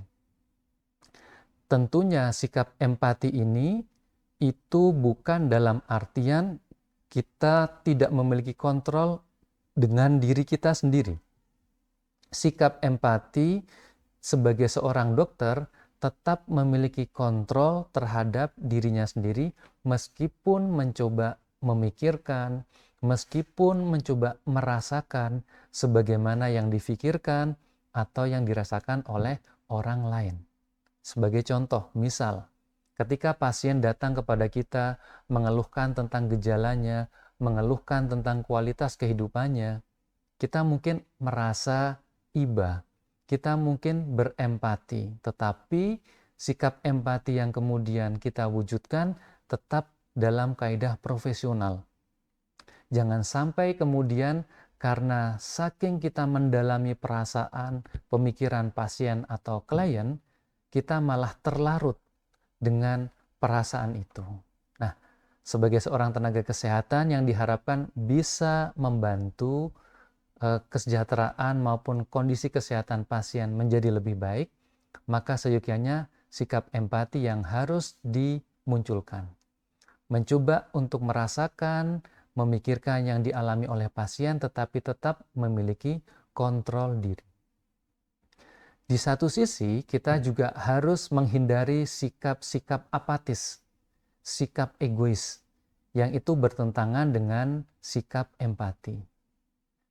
Tentunya sikap empati ini itu bukan dalam artian kita tidak memiliki kontrol dengan diri kita sendiri. Sikap empati sebagai seorang dokter tetap memiliki kontrol terhadap dirinya sendiri meskipun mencoba memikirkan, meskipun mencoba merasakan sebagaimana yang difikirkan atau yang dirasakan oleh orang lain. Sebagai contoh, misal ketika pasien datang kepada kita mengeluhkan tentang gejalanya, mengeluhkan tentang kualitas kehidupannya, kita mungkin merasa iba, kita mungkin berempati, tetapi sikap empati yang kemudian kita wujudkan tetap dalam kaidah profesional. Jangan sampai kemudian karena saking kita mendalami perasaan, pemikiran pasien atau klien, kita malah terlarut dengan perasaan itu. Nah, sebagai seorang tenaga kesehatan yang diharapkan bisa membantu kesejahteraan maupun kondisi kesehatan pasien menjadi lebih baik, maka seyogyanya sikap empati yang harus dimunculkan. Mencoba untuk merasakan, memikirkan yang dialami oleh pasien, tetapi tetap memiliki kontrol diri. Di satu sisi, kita juga harus menghindari sikap-sikap apatis, sikap egois, yang itu bertentangan dengan sikap empati.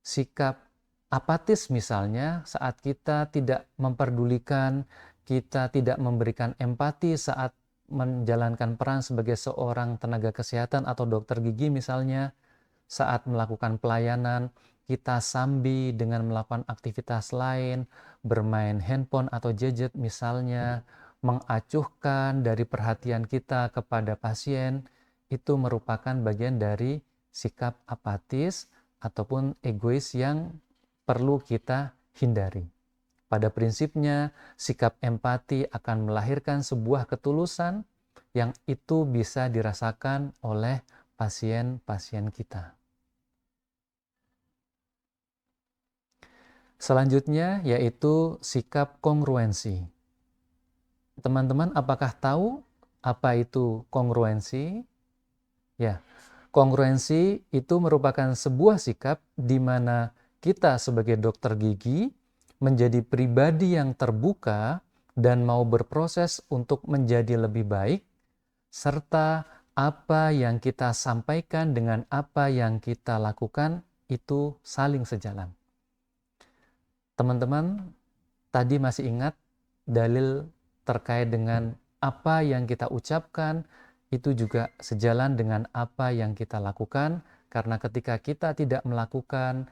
Sikap apatis misalnya saat kita tidak memperdulikan, kita tidak memberikan empati saat menjalankan peran sebagai seorang tenaga kesehatan atau dokter gigi misalnya, saat melakukan pelayanan, kita sambi dengan melakukan aktivitas lain, bermain handphone atau gadget misalnya, mengacuhkan dari perhatian kita kepada pasien, itu merupakan bagian dari sikap apatis ataupun egois yang perlu kita hindari. Pada prinsipnya, sikap empati akan melahirkan sebuah ketulusan yang itu bisa dirasakan oleh pasien-pasien kita. Selanjutnya yaitu sikap kongruensi. Teman-teman, apakah tahu apa itu kongruensi? Ya, kongruensi itu merupakan sebuah sikap di mana kita sebagai dokter gigi menjadi pribadi yang terbuka dan mau berproses untuk menjadi lebih baik, serta apa yang kita sampaikan dengan apa yang kita lakukan itu saling sejalan. Teman-teman, tadi masih ingat dalil terkait dengan apa yang kita ucapkan itu juga sejalan dengan apa yang kita lakukan, karena ketika kita tidak melakukan,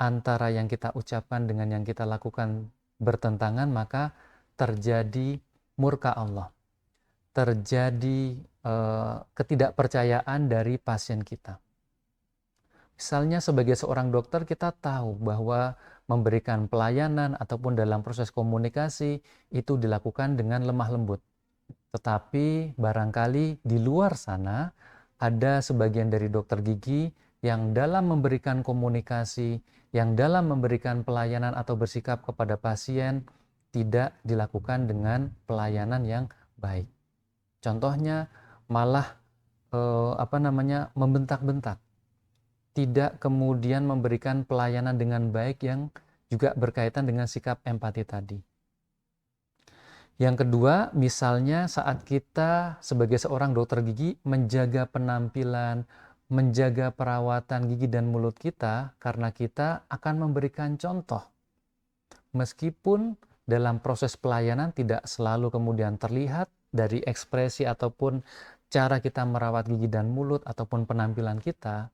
antara yang kita ucapkan dengan yang kita lakukan bertentangan, maka terjadi murka Allah, terjadi ketidakpercayaan dari pasien kita. Misalnya sebagai seorang dokter kita tahu bahwa memberikan pelayanan ataupun dalam proses komunikasi itu dilakukan dengan lemah lembut. Tetapi barangkali di luar sana ada sebagian dari dokter gigi yang dalam memberikan komunikasi, yang dalam memberikan pelayanan atau bersikap kepada pasien tidak dilakukan dengan pelayanan yang baik. Contohnya malah membentak-bentak. Tidak kemudian memberikan pelayanan dengan baik yang juga berkaitan dengan sikap empati tadi. Yang kedua, misalnya saat kita sebagai seorang dokter gigi menjaga penampilan, menjaga perawatan gigi dan mulut kita, karena kita akan memberikan contoh. Meskipun dalam proses pelayanan tidak selalu kemudian terlihat dari ekspresi ataupun cara kita merawat gigi dan mulut ataupun penampilan kita,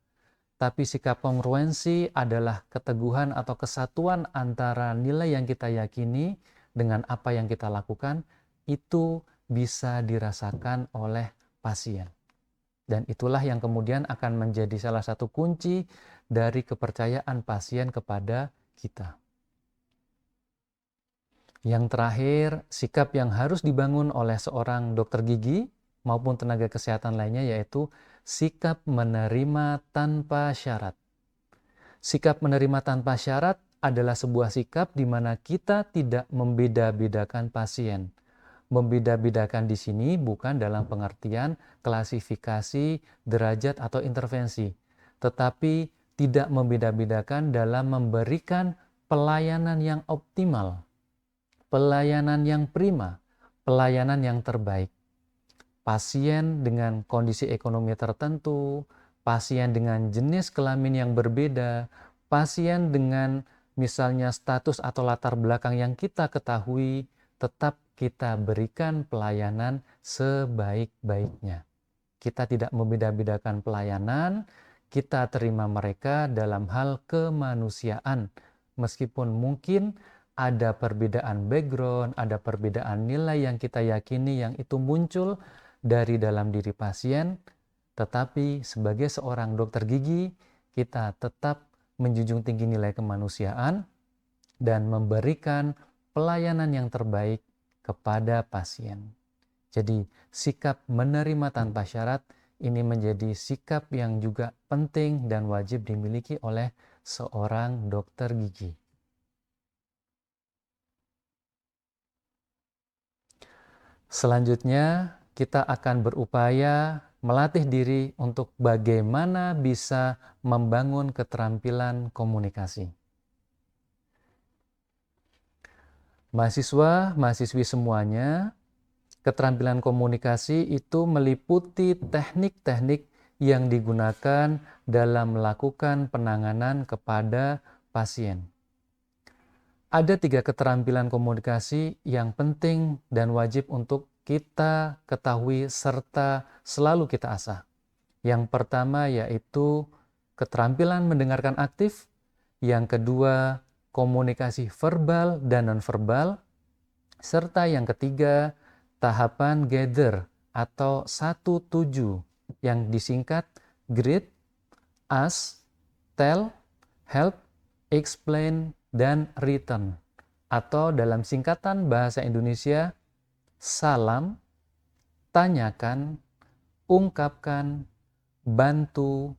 tapi sikap kongruensi adalah keteguhan atau kesatuan antara nilai yang kita yakini dengan apa yang kita lakukan, itu bisa dirasakan oleh pasien. Dan itulah yang kemudian akan menjadi salah satu kunci dari kepercayaan pasien kepada kita. Yang terakhir, sikap yang harus dibangun oleh seorang dokter gigi maupun tenaga kesehatan lainnya yaitu sikap menerima tanpa syarat. Sikap menerima tanpa syarat adalah sebuah sikap di mana kita tidak membeda-bedakan pasien. Membeda-bedakan di sini bukan dalam pengertian klasifikasi, derajat atau intervensi, tetapi tidak membeda-bedakan dalam memberikan pelayanan yang optimal, pelayanan yang prima, pelayanan yang terbaik. Pasien dengan kondisi ekonomi tertentu, pasien dengan jenis kelamin yang berbeda, pasien dengan misalnya status atau latar belakang yang kita ketahui, tetap kita berikan pelayanan sebaik-baiknya. Kita tidak membeda-bedakan pelayanan, kita terima mereka dalam hal kemanusiaan. Meskipun mungkin ada perbedaan background, ada perbedaan nilai yang kita yakini yang itu muncul dari dalam diri pasien, tetapi sebagai seorang dokter gigi, kita tetap menjunjung tinggi nilai kemanusiaan dan memberikan pelayanan yang terbaik kepada pasien. Jadi, sikap menerima tanpa syarat ini menjadi sikap yang juga penting dan wajib dimiliki oleh seorang dokter gigi. Selanjutnya, kita akan berupaya melatih diri untuk bagaimana bisa membangun keterampilan komunikasi. Mahasiswa, mahasiswi semuanya, keterampilan komunikasi itu meliputi teknik-teknik yang digunakan dalam melakukan penanganan kepada pasien. Ada 3 keterampilan komunikasi yang penting dan wajib untuk kita ketahui serta selalu kita asah. Yang pertama yaitu keterampilan mendengarkan aktif, yang kedua komunikasi verbal dan nonverbal, serta yang ketiga tahapan gather atau 1-7 yang disingkat greet, ask, tell, help, explain, dan return. Atau dalam singkatan bahasa Indonesia, salam, tanyakan, ungkapkan, bantu,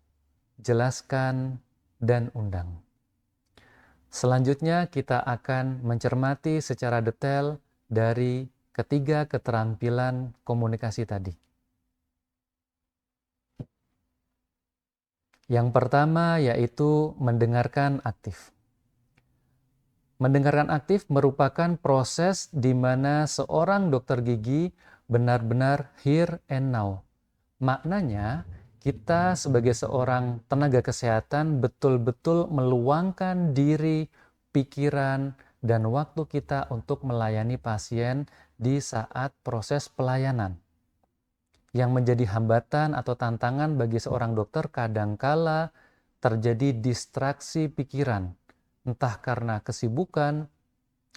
jelaskan, dan undang. Selanjutnya kita akan mencermati secara detail dari ketiga keterampilan komunikasi tadi. Yang pertama yaitu mendengarkan aktif. Mendengarkan aktif merupakan proses di mana seorang dokter gigi benar-benar here and now. Maknanya, kita sebagai seorang tenaga kesehatan betul-betul meluangkan diri, pikiran, dan waktu kita untuk melayani pasien di saat proses pelayanan. Yang menjadi hambatan atau tantangan bagi seorang dokter kadangkala terjadi distraksi pikiran, entah karena kesibukan,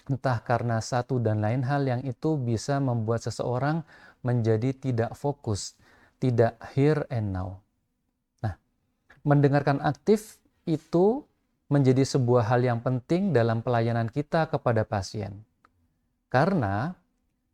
entah karena satu dan lain hal yang itu bisa membuat seseorang menjadi tidak fokus, tidak here and now. Nah, mendengarkan aktif itu menjadi sebuah hal yang penting dalam pelayanan kita kepada pasien. Karena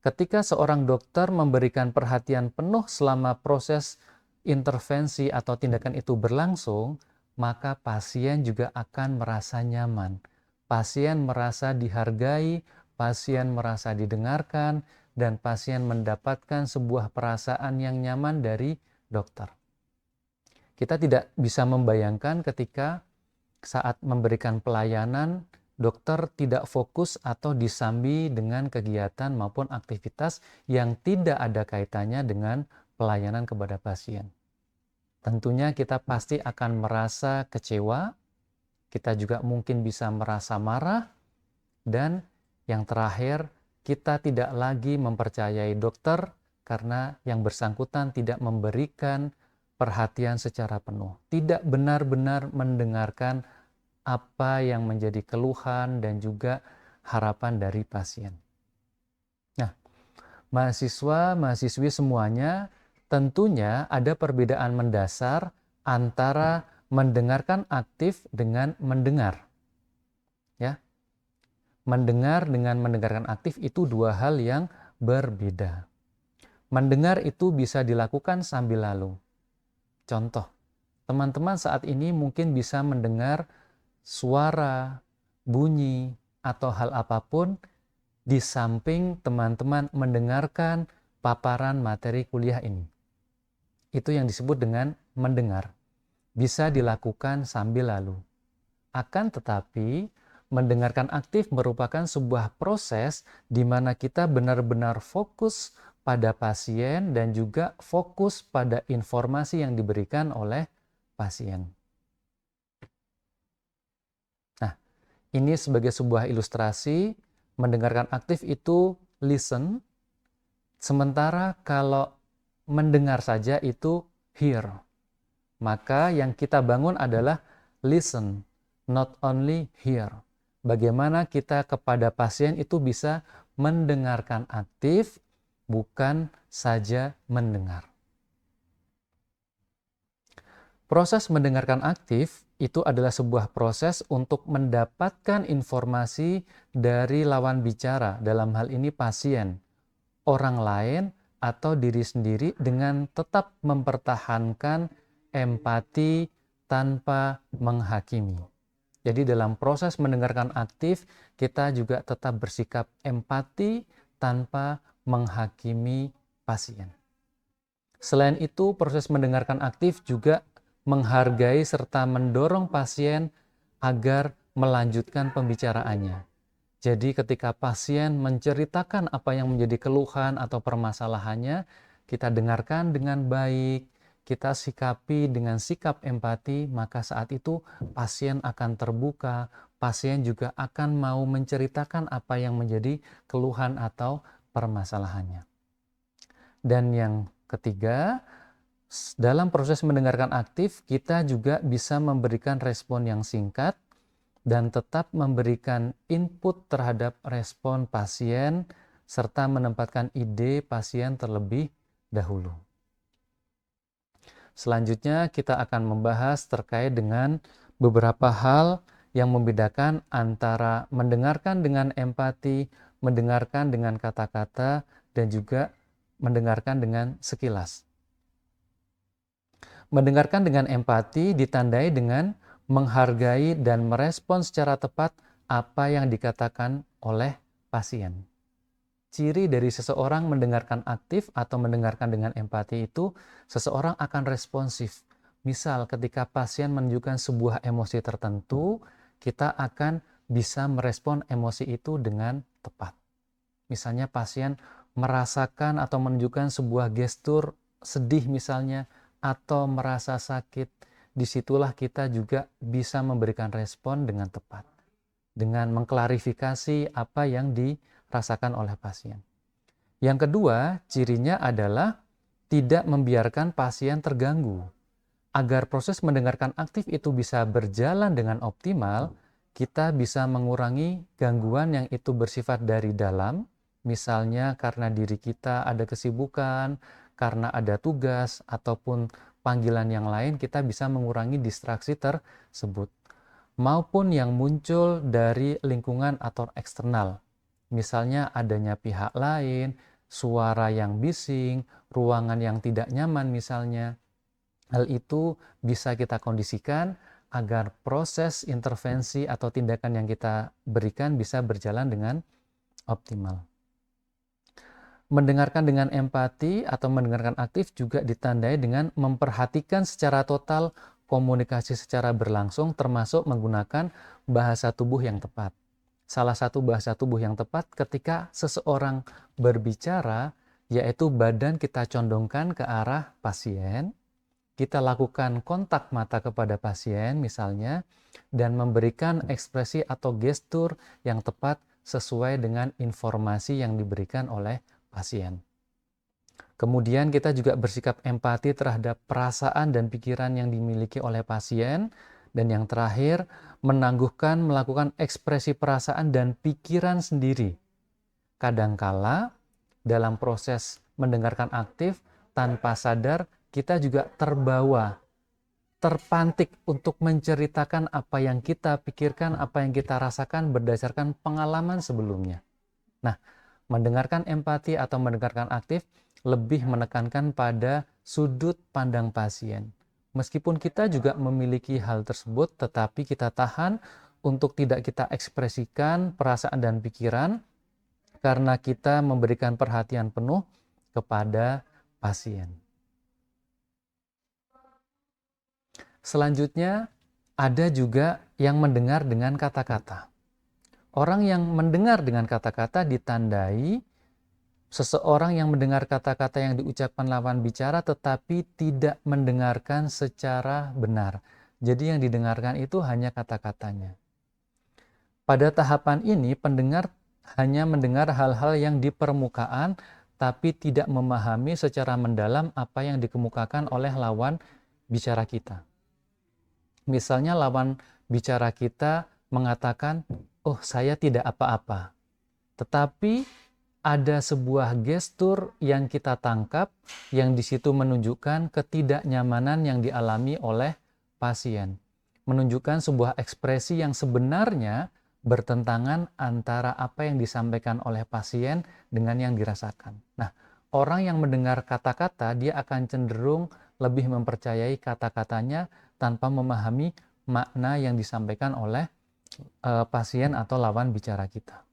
ketika seorang dokter memberikan perhatian penuh selama proses intervensi atau tindakan itu berlangsung, maka pasien juga akan merasa nyaman. Pasien merasa dihargai, pasien merasa didengarkan, dan pasien mendapatkan sebuah perasaan yang nyaman dari dokter. Kita tidak bisa membayangkan ketika saat memberikan pelayanan, dokter tidak fokus atau disambi dengan kegiatan maupun aktivitas yang tidak ada kaitannya dengan pelayanan kepada pasien. Tentunya kita pasti akan merasa kecewa, kita juga mungkin bisa merasa marah, dan yang terakhir, kita tidak lagi mempercayai dokter karena yang bersangkutan tidak memberikan perhatian secara penuh, tidak benar-benar mendengarkan apa yang menjadi keluhan dan juga harapan dari pasien. Nah, mahasiswa, mahasiswi semuanya tentunya ada perbedaan mendasar antara mendengarkan aktif dengan mendengar. Ya. Mendengar dengan mendengarkan aktif itu dua hal yang berbeda. Mendengar itu bisa dilakukan sambil lalu. Contoh, teman-teman saat ini mungkin bisa mendengar suara, bunyi, atau hal apapun di samping teman-teman mendengarkan paparan materi kuliah ini. Itu yang disebut dengan mendengar. Bisa dilakukan sambil lalu. Akan tetapi, mendengarkan aktif merupakan sebuah proses di mana kita benar-benar fokus pada pasien dan juga fokus pada informasi yang diberikan oleh pasien. Ini sebagai sebuah ilustrasi, mendengarkan aktif itu listen, sementara kalau mendengar saja itu hear. Maka yang kita bangun adalah listen, not only hear. Bagaimana kita kepada pasien itu bisa mendengarkan aktif, bukan saja mendengar. Proses mendengarkan aktif itu adalah sebuah proses untuk mendapatkan informasi dari lawan bicara, dalam hal ini pasien, orang lain, atau diri sendiri dengan tetap mempertahankan empati tanpa menghakimi. Jadi dalam proses mendengarkan aktif, kita juga tetap bersikap empati tanpa menghakimi pasien. Selain itu, proses mendengarkan aktif juga menghargai serta mendorong pasien agar melanjutkan pembicaraannya. Jadi ketika pasien menceritakan apa yang menjadi keluhan atau permasalahannya, kita dengarkan dengan baik, kita sikapi dengan sikap empati, maka saat itu pasien akan terbuka, pasien juga akan mau menceritakan apa yang menjadi keluhan atau permasalahannya. Dan yang ketiga, dalam proses mendengarkan aktif, kita juga bisa memberikan respon yang singkat dan tetap memberikan input terhadap respon pasien serta menempatkan ide pasien terlebih dahulu. Selanjutnya kita akan membahas terkait dengan beberapa hal yang membedakan antara mendengarkan dengan empati, mendengarkan dengan kata-kata, dan juga mendengarkan dengan sekilas. Mendengarkan dengan empati ditandai dengan menghargai dan merespon secara tepat apa yang dikatakan oleh pasien. Ciri dari seseorang mendengarkan aktif atau mendengarkan dengan empati itu, seseorang akan responsif. Misal ketika pasien menunjukkan sebuah emosi tertentu, kita akan bisa merespon emosi itu dengan tepat. Misalnya pasien merasakan atau menunjukkan sebuah gestur sedih misalnya, atau merasa sakit, disitulah kita juga bisa memberikan respon dengan tepat. Dengan mengklarifikasi apa yang dirasakan oleh pasien. Yang kedua, cirinya adalah tidak membiarkan pasien terganggu. Agar proses mendengarkan aktif itu bisa berjalan dengan optimal, kita bisa mengurangi gangguan yang itu bersifat dari dalam, misalnya karena diri kita ada kesibukan, karena ada tugas, ataupun panggilan yang lain, kita bisa mengurangi distraksi tersebut. Maupun yang muncul dari lingkungan atau eksternal. Misalnya adanya pihak lain, suara yang bising, ruangan yang tidak nyaman misalnya. Hal itu bisa kita kondisikan agar proses intervensi atau tindakan yang kita berikan bisa berjalan dengan optimal. Mendengarkan dengan empati atau mendengarkan aktif juga ditandai dengan memperhatikan secara total komunikasi secara berlangsung, termasuk menggunakan bahasa tubuh yang tepat. Salah satu bahasa tubuh yang tepat ketika seseorang berbicara, yaitu badan kita condongkan ke arah pasien, kita lakukan kontak mata kepada pasien misalnya, dan memberikan ekspresi atau gestur yang tepat sesuai dengan informasi yang diberikan oleh pasien. Kemudian kita juga bersikap empati terhadap perasaan dan pikiran yang dimiliki oleh pasien. Dan yang terakhir, menangguhkan melakukan ekspresi perasaan dan pikiran sendiri. Kadangkala dalam proses mendengarkan aktif, tanpa sadar kita juga terbawa, terpantik untuk menceritakan apa yang kita pikirkan, apa yang kita rasakan berdasarkan pengalaman sebelumnya. Nah, mendengarkan empati atau mendengarkan aktif lebih menekankan pada sudut pandang pasien. Meskipun kita juga memiliki hal tersebut, tetapi kita tahan untuk tidak kita ekspresikan perasaan dan pikiran karena kita memberikan perhatian penuh kepada pasien. Selanjutnya, ada juga yang mendengar dengan kata-kata. Orang yang mendengar dengan kata-kata ditandai seseorang yang mendengar kata-kata yang diucapkan lawan bicara tetapi tidak mendengarkan secara benar. Jadi yang didengarkan itu hanya kata-katanya. Pada tahapan ini pendengar hanya mendengar hal-hal yang di permukaan tapi tidak memahami secara mendalam apa yang dikemukakan oleh lawan bicara kita. Misalnya lawan bicara kita mengatakan, "Oh, saya tidak apa-apa." Tetapi ada sebuah gestur yang kita tangkap yang di situ menunjukkan ketidaknyamanan yang dialami oleh pasien. Menunjukkan sebuah ekspresi yang sebenarnya bertentangan antara apa yang disampaikan oleh pasien dengan yang dirasakan. Nah, orang yang mendengar kata-kata dia akan cenderung lebih mempercayai kata-katanya tanpa memahami makna yang disampaikan oleh pasien atau lawan bicara kita.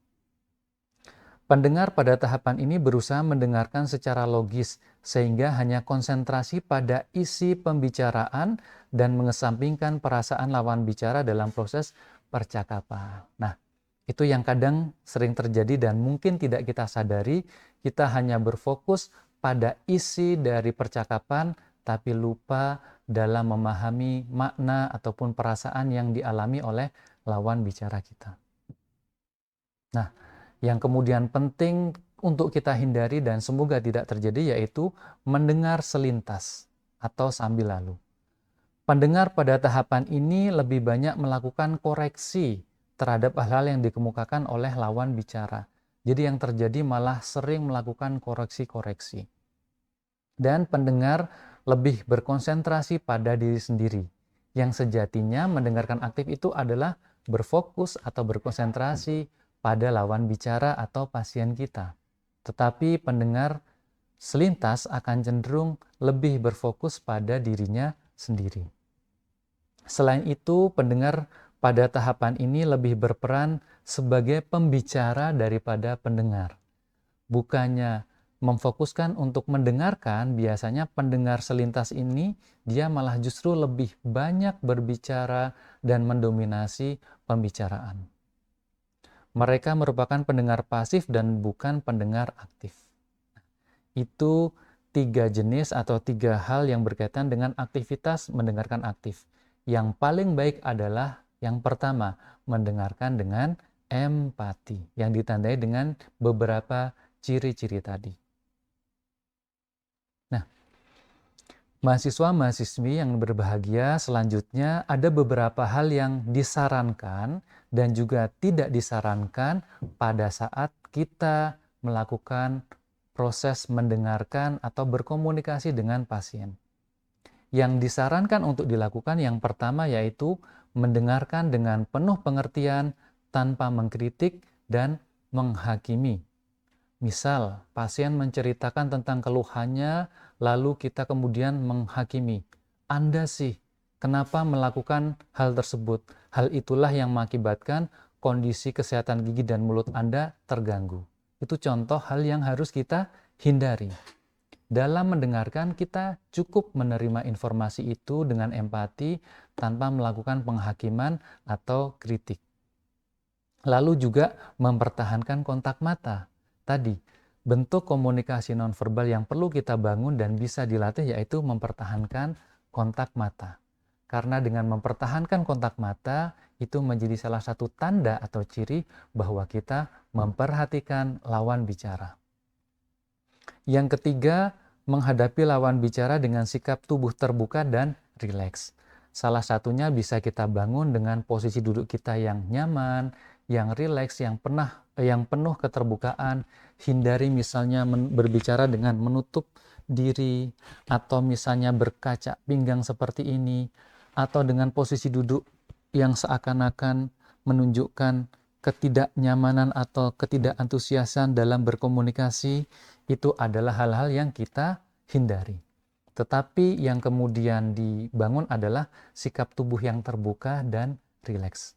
Pendengar pada tahapan ini berusaha mendengarkan secara logis sehingga hanya konsentrasi pada isi pembicaraan dan mengesampingkan perasaan lawan bicara dalam proses percakapan. Nah, itu yang kadang sering terjadi dan mungkin tidak kita sadari, kita hanya berfokus pada isi dari percakapan tapi lupa dalam memahami makna ataupun perasaan yang dialami oleh lawan bicara kita. Nah, yang kemudian penting untuk kita hindari dan semoga tidak terjadi yaitu mendengar selintas atau sambil lalu. Pendengar pada tahapan ini lebih banyak melakukan koreksi terhadap hal-hal yang dikemukakan oleh lawan bicara. Jadi yang terjadi malah sering melakukan koreksi-koreksi. Dan pendengar lebih berkonsentrasi pada diri sendiri. Yang sejatinya mendengarkan aktif itu adalah berfokus atau berkonsentrasi pada lawan bicara atau pasien kita. Tetapi pendengar selintas akan cenderung lebih berfokus pada dirinya sendiri. Selain itu, pendengar pada tahapan ini lebih berperan sebagai pembicara daripada pendengar. Bukannya memfokuskan untuk mendengarkan, biasanya pendengar selintas ini dia malah justru lebih banyak berbicara dan mendominasi pembicaraan. Mereka merupakan pendengar pasif dan bukan pendengar aktif. Itu 3 jenis atau 3 hal yang berkaitan dengan aktivitas mendengarkan aktif. Yang paling baik adalah yang pertama, mendengarkan dengan empati, yang ditandai dengan beberapa ciri-ciri tadi. Nah, mahasiswa-mahasiswi yang berbahagia, selanjutnya ada beberapa hal yang disarankan dan juga tidak disarankan pada saat kita melakukan proses mendengarkan atau berkomunikasi dengan pasien. Yang disarankan untuk dilakukan yang pertama yaitu mendengarkan dengan penuh pengertian tanpa mengkritik dan menghakimi. Misal, pasien menceritakan tentang keluhannya, lalu kita kemudian menghakimi. Anda sih, kenapa melakukan hal tersebut? Hal itulah yang mengakibatkan kondisi kesehatan gigi dan mulut Anda terganggu. Itu contoh hal yang harus kita hindari. Dalam mendengarkan, kita cukup menerima informasi itu dengan empati tanpa melakukan penghakiman atau kritik. Lalu juga mempertahankan kontak mata. Tadi, bentuk komunikasi nonverbal yang perlu kita bangun dan bisa dilatih yaitu mempertahankan kontak mata. Karena dengan mempertahankan kontak mata, itu menjadi salah satu tanda atau ciri bahwa kita memperhatikan lawan bicara. Yang ketiga, menghadapi lawan bicara dengan sikap tubuh terbuka dan rileks. Salah satunya bisa kita bangun dengan posisi duduk kita yang nyaman, yang rileks, yang penuh keterbukaan. Hindari misalnya berbicara dengan menutup diri, atau misalnya berkaca pinggang seperti ini, atau dengan posisi duduk yang seakan-akan menunjukkan ketidaknyamanan atau ketidakantusiasan dalam berkomunikasi. Itu adalah hal-hal yang kita hindari. Tetapi yang kemudian dibangun adalah sikap tubuh yang terbuka dan rileks.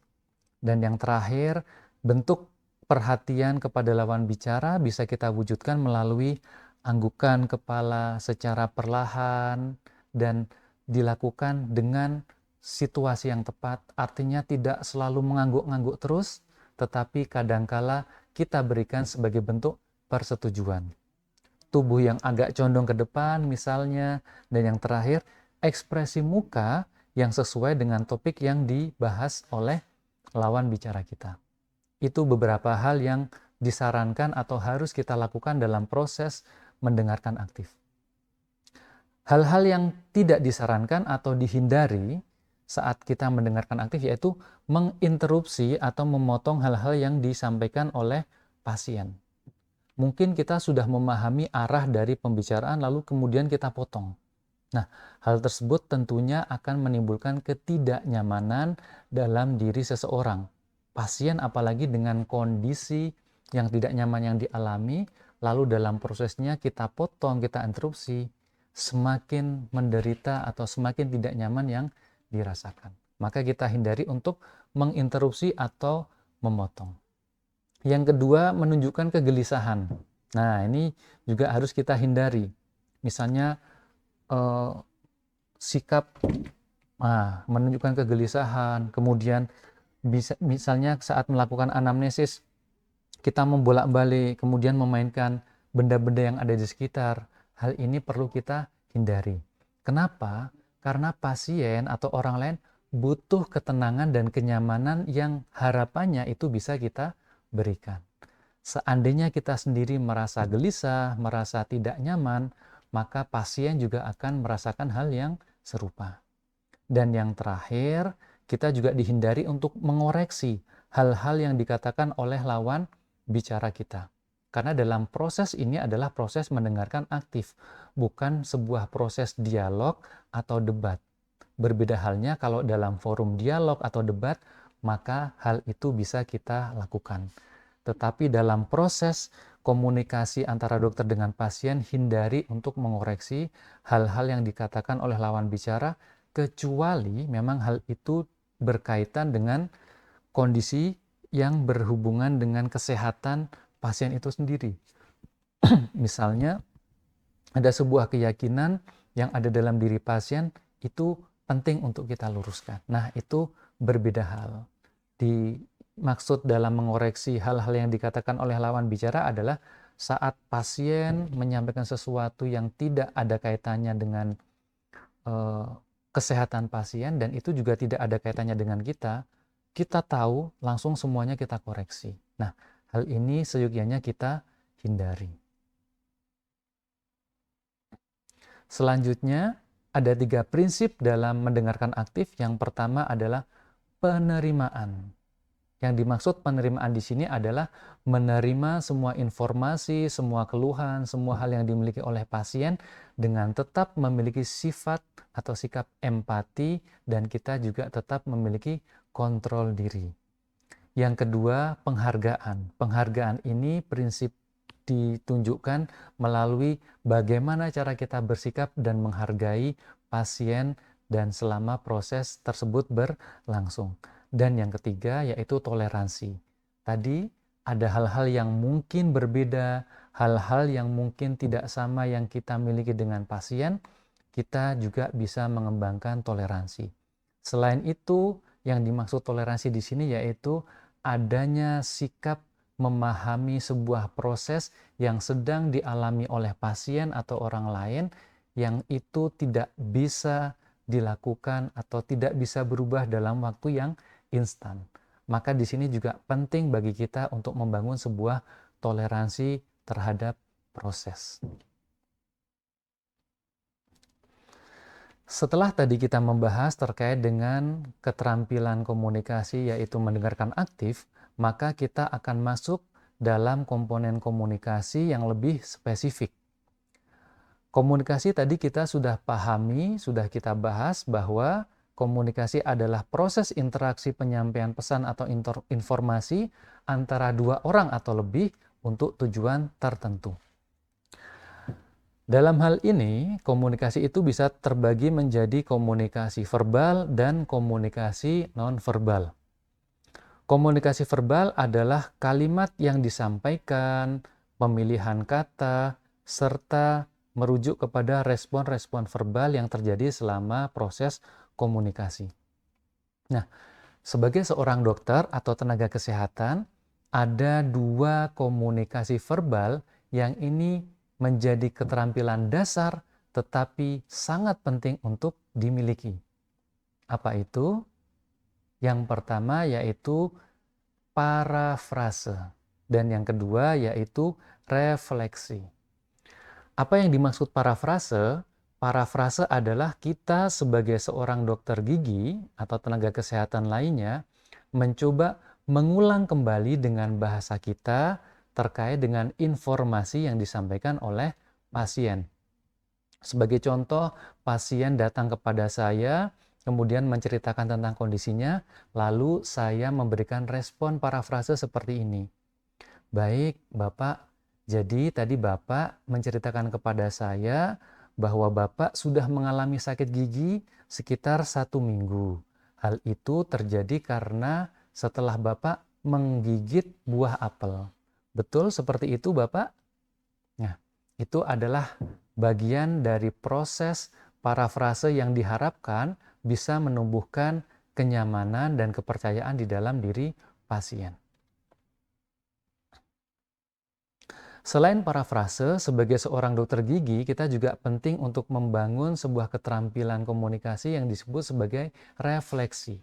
Dan yang terakhir, bentuk perhatian kepada lawan bicara bisa kita wujudkan melalui anggukan kepala secara perlahan dan dilakukan dengan situasi yang tepat. Artinya tidak selalu mengangguk-angguk terus, tetapi kadangkala kita berikan sebagai bentuk persetujuan. Tubuh yang agak condong ke depan misalnya, dan yang terakhir ekspresi muka yang sesuai dengan topik yang dibahas oleh lawan bicara kita. Itu beberapa hal yang disarankan atau harus kita lakukan dalam proses mendengarkan aktif. Hal-hal yang tidak disarankan atau dihindari saat kita mendengarkan aktif yaitu menginterupsi atau memotong hal-hal yang disampaikan oleh pasien. Mungkin kita sudah memahami arah dari pembicaraan lalu kemudian kita potong. Nah, hal tersebut tentunya akan menimbulkan ketidaknyamanan dalam diri seseorang. Pasien apalagi dengan kondisi yang tidak nyaman yang dialami, lalu dalam prosesnya kita potong, kita interupsi, semakin menderita atau semakin tidak nyaman yang dirasakan. Maka kita hindari untuk menginterupsi atau memotong. Yang kedua, menunjukkan kegelisahan. Nah, ini juga harus kita hindari. Misalnya, sikap menunjukkan kegelisahan, kemudian misalnya saat melakukan anamnesis, kita membolak-balik, kemudian memainkan benda-benda yang ada di sekitar. Hal ini perlu kita hindari. Kenapa? Karena pasien atau orang lain butuh ketenangan dan kenyamanan yang harapannya itu bisa kita berikan. Seandainya kita sendiri merasa gelisah, merasa tidak nyaman, maka pasien juga akan merasakan hal yang serupa. Dan yang terakhir, kita juga dihindari untuk mengoreksi hal-hal yang dikatakan oleh lawan bicara kita. Karena dalam proses ini adalah proses mendengarkan aktif, bukan sebuah proses dialog atau debat. Berbeda halnya kalau dalam forum dialog atau debat, maka hal itu bisa kita lakukan. Tetapi dalam proses komunikasi antara dokter dengan pasien, hindari untuk mengoreksi hal-hal yang dikatakan oleh lawan bicara, kecuali memang hal itu berkaitan dengan kondisi yang berhubungan dengan kesehatan pasien itu sendiri. Misalnya, ada sebuah keyakinan yang ada dalam diri pasien, itu penting untuk kita luruskan. Nah, itu berbeda hal. Maksud dalam mengoreksi hal-hal yang dikatakan oleh lawan bicara adalah saat pasien menyampaikan sesuatu yang tidak ada kaitannya dengan kesehatan pasien, dan itu juga tidak ada kaitannya dengan kita tahu, langsung semuanya kita koreksi. Nah, hal ini seyogyanya kita hindari. Selanjutnya, ada 3 prinsip dalam mendengarkan aktif. Yang pertama adalah penerimaan. Yang dimaksud penerimaan di sini adalah menerima semua informasi, semua keluhan, semua hal yang dimiliki oleh pasien dengan tetap memiliki sifat atau sikap empati, dan kita juga tetap memiliki kontrol diri. Yang kedua, penghargaan. Penghargaan ini prinsip ditunjukkan melalui bagaimana cara kita bersikap dan menghargai pasien dan selama proses tersebut berlangsung. Dan yang ketiga yaitu toleransi. Tadi ada hal-hal yang mungkin berbeda, hal-hal yang mungkin tidak sama yang kita miliki dengan pasien, kita juga bisa mengembangkan toleransi. Selain itu, yang dimaksud toleransi di sini yaitu adanya sikap memahami sebuah proses yang sedang dialami oleh pasien atau orang lain, yang itu tidak bisa dilakukan atau tidak bisa berubah dalam waktu yang instan. Maka di sini juga penting bagi kita untuk membangun sebuah toleransi terhadap proses. Setelah tadi kita membahas terkait dengan keterampilan komunikasi yaitu mendengarkan aktif, maka kita akan masuk dalam komponen komunikasi yang lebih spesifik. Komunikasi tadi kita sudah pahami, sudah kita bahas bahwa komunikasi adalah proses interaksi penyampaian pesan atau informasi antara 2 orang atau lebih untuk tujuan tertentu. Dalam hal ini, komunikasi itu bisa terbagi menjadi komunikasi verbal dan komunikasi non-verbal. Komunikasi verbal adalah kalimat yang disampaikan, pemilihan kata, serta merujuk kepada respon-respon verbal yang terjadi selama proses komunikasi. Nah, sebagai seorang dokter atau tenaga kesehatan, ada 2 komunikasi verbal yang ini menjadi keterampilan dasar tetapi sangat penting untuk dimiliki. Apa itu? Yang pertama yaitu parafrase, dan yang kedua yaitu refleksi. Apa yang dimaksud parafrase? Parafrase adalah kita sebagai seorang dokter gigi atau tenaga kesehatan lainnya mencoba mengulang kembali dengan bahasa kita terkait dengan informasi yang disampaikan oleh pasien. Sebagai contoh, pasien datang kepada saya, kemudian menceritakan tentang kondisinya, lalu saya memberikan respon parafrase seperti ini. Baik, Bapak, jadi tadi Bapak menceritakan kepada saya bahwa Bapak sudah mengalami sakit gigi sekitar 1 minggu. Hal itu terjadi karena setelah Bapak menggigit buah apel. Betul seperti itu, Bapak? Nah, itu adalah bagian dari proses parafrase yang diharapkan bisa menumbuhkan kenyamanan dan kepercayaan di dalam diri pasien. Selain parafrase, sebagai seorang dokter gigi, kita juga penting untuk membangun sebuah keterampilan komunikasi yang disebut sebagai refleksi.